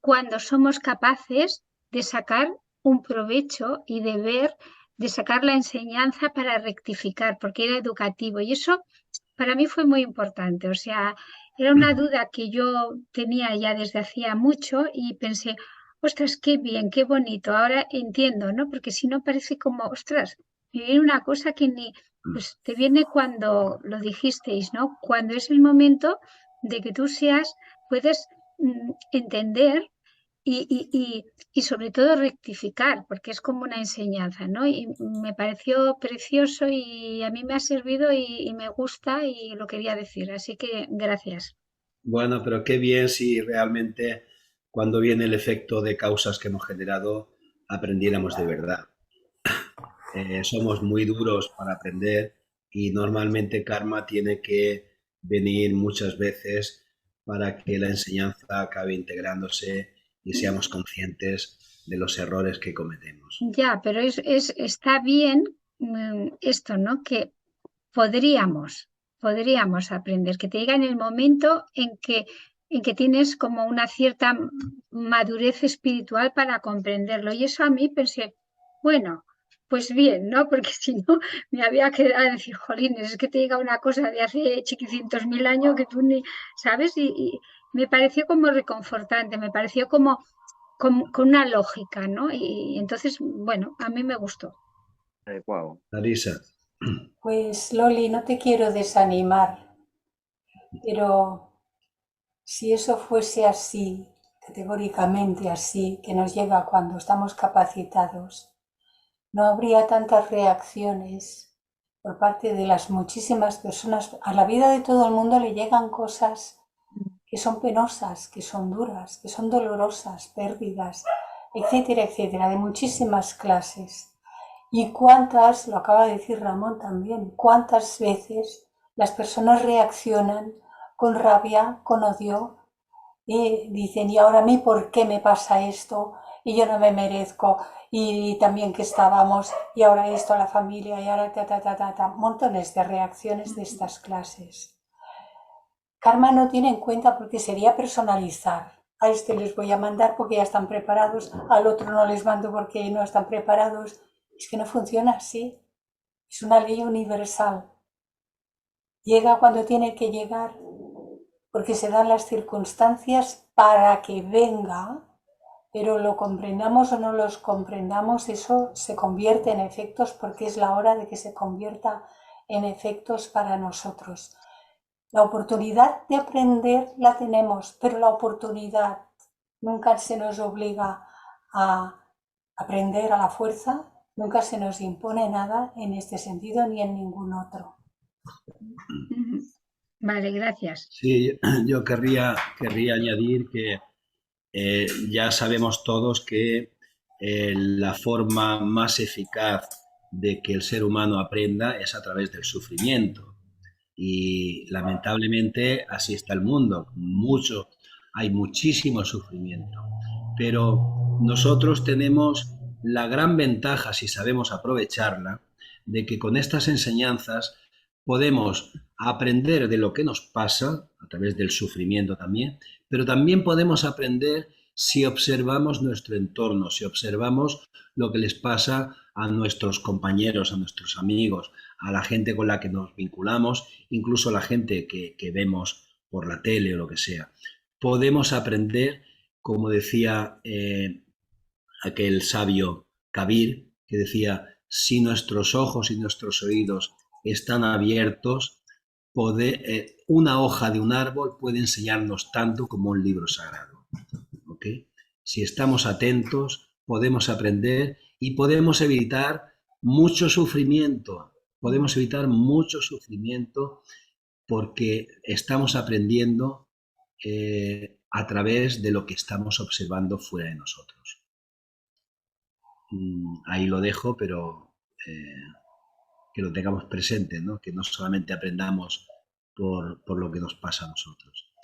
cuando somos capaces de sacar un provecho y de sacar la enseñanza para rectificar, porque era educativo. Y eso para mí fue muy importante. O sea, era una duda que yo tenía ya desde hacía mucho y pensé, ostras, qué bien, qué bonito. Ahora entiendo, ¿no? Porque si no parece como, ostras, vivir una cosa que ni, pues te viene cuando lo dijisteis, ¿no? Cuando es el momento de que tú puedes entender y sobre todo rectificar, porque es como una enseñanza, ¿no? Y me pareció precioso y a mí me ha servido y me gusta y lo quería decir, así que gracias. Bueno, pero qué bien si realmente cuando viene el efecto de causas que hemos generado aprendiéramos de verdad. Somos muy duros para aprender y normalmente karma tiene que venir muchas veces para que la enseñanza acabe integrándose y seamos conscientes de los errores que cometemos. Ya, pero está bien esto, ¿no? Que podríamos aprender, que te llega en el momento en que tienes como una cierta madurez espiritual para comprenderlo. Y eso a mí pensé, bueno, pues bien, ¿no? Porque si no, me había quedado a decir, jolines, es que te llega una cosa de hace chiquicientos mil años que tú ni sabes, y me pareció como reconfortante, me pareció como con una lógica, ¿no? Y entonces, bueno, a mí me gustó. Wow. Larisa. Pues Loli, no te quiero desanimar, pero si eso fuese así, categóricamente así, que nos llega cuando estamos capacitados, no habría tantas reacciones por parte de las muchísimas personas. A la vida de todo el mundo le llegan cosas que son penosas, que son duras, que son dolorosas, pérdidas, etcétera, etcétera, de muchísimas clases. Y cuántas, lo acaba de decir Ramón también, cuántas veces las personas reaccionan con rabia, con odio, y dicen, ¿y ahora a mí por qué me pasa esto? Y yo no me merezco, y también que estábamos, y ahora esto a la familia, y ahora montones de reacciones de estas clases. Karma no tiene en cuenta porque sería personalizar. A este les voy a mandar porque ya están preparados, al otro no les mando porque no están preparados. Es que no funciona así. Es una ley universal. Llega cuando tiene que llegar porque se dan las circunstancias para que venga, pero lo comprendamos o no los comprendamos, eso se convierte en efectos porque es la hora de que se convierta en efectos para nosotros. La oportunidad de aprender la tenemos, pero la oportunidad nunca se nos obliga a aprender a la fuerza, nunca se nos impone nada en este sentido ni en ningún otro. Vale, gracias. Sí, yo querría añadir que ya sabemos todos que la forma más eficaz de que el ser humano aprenda es a través del sufrimiento. Y lamentablemente así está el mundo. Hay muchísimo sufrimiento. Pero nosotros tenemos la gran ventaja, si sabemos aprovecharla, de que con estas enseñanzas podemos aprender de lo que nos pasa, a través del sufrimiento también, pero también podemos aprender si observamos nuestro entorno, si observamos lo que les pasa a nuestros compañeros, a nuestros amigos, a la gente con la que nos vinculamos, incluso a la gente que vemos por la tele o lo que sea. Podemos aprender, como decía aquel sabio Kabir, que decía, si nuestros ojos y nuestros oídos están abiertos, una hoja de un árbol puede enseñarnos tanto como un libro sagrado. ¿Okay? Si estamos atentos, podemos aprender y podemos evitar mucho sufrimiento. Podemos evitar mucho sufrimiento porque estamos aprendiendo a través de lo que estamos observando fuera de nosotros. Ahí lo dejo, pero que lo tengamos presente, ¿no? Que no solamente aprendamos por lo que nos pasa a nosotros.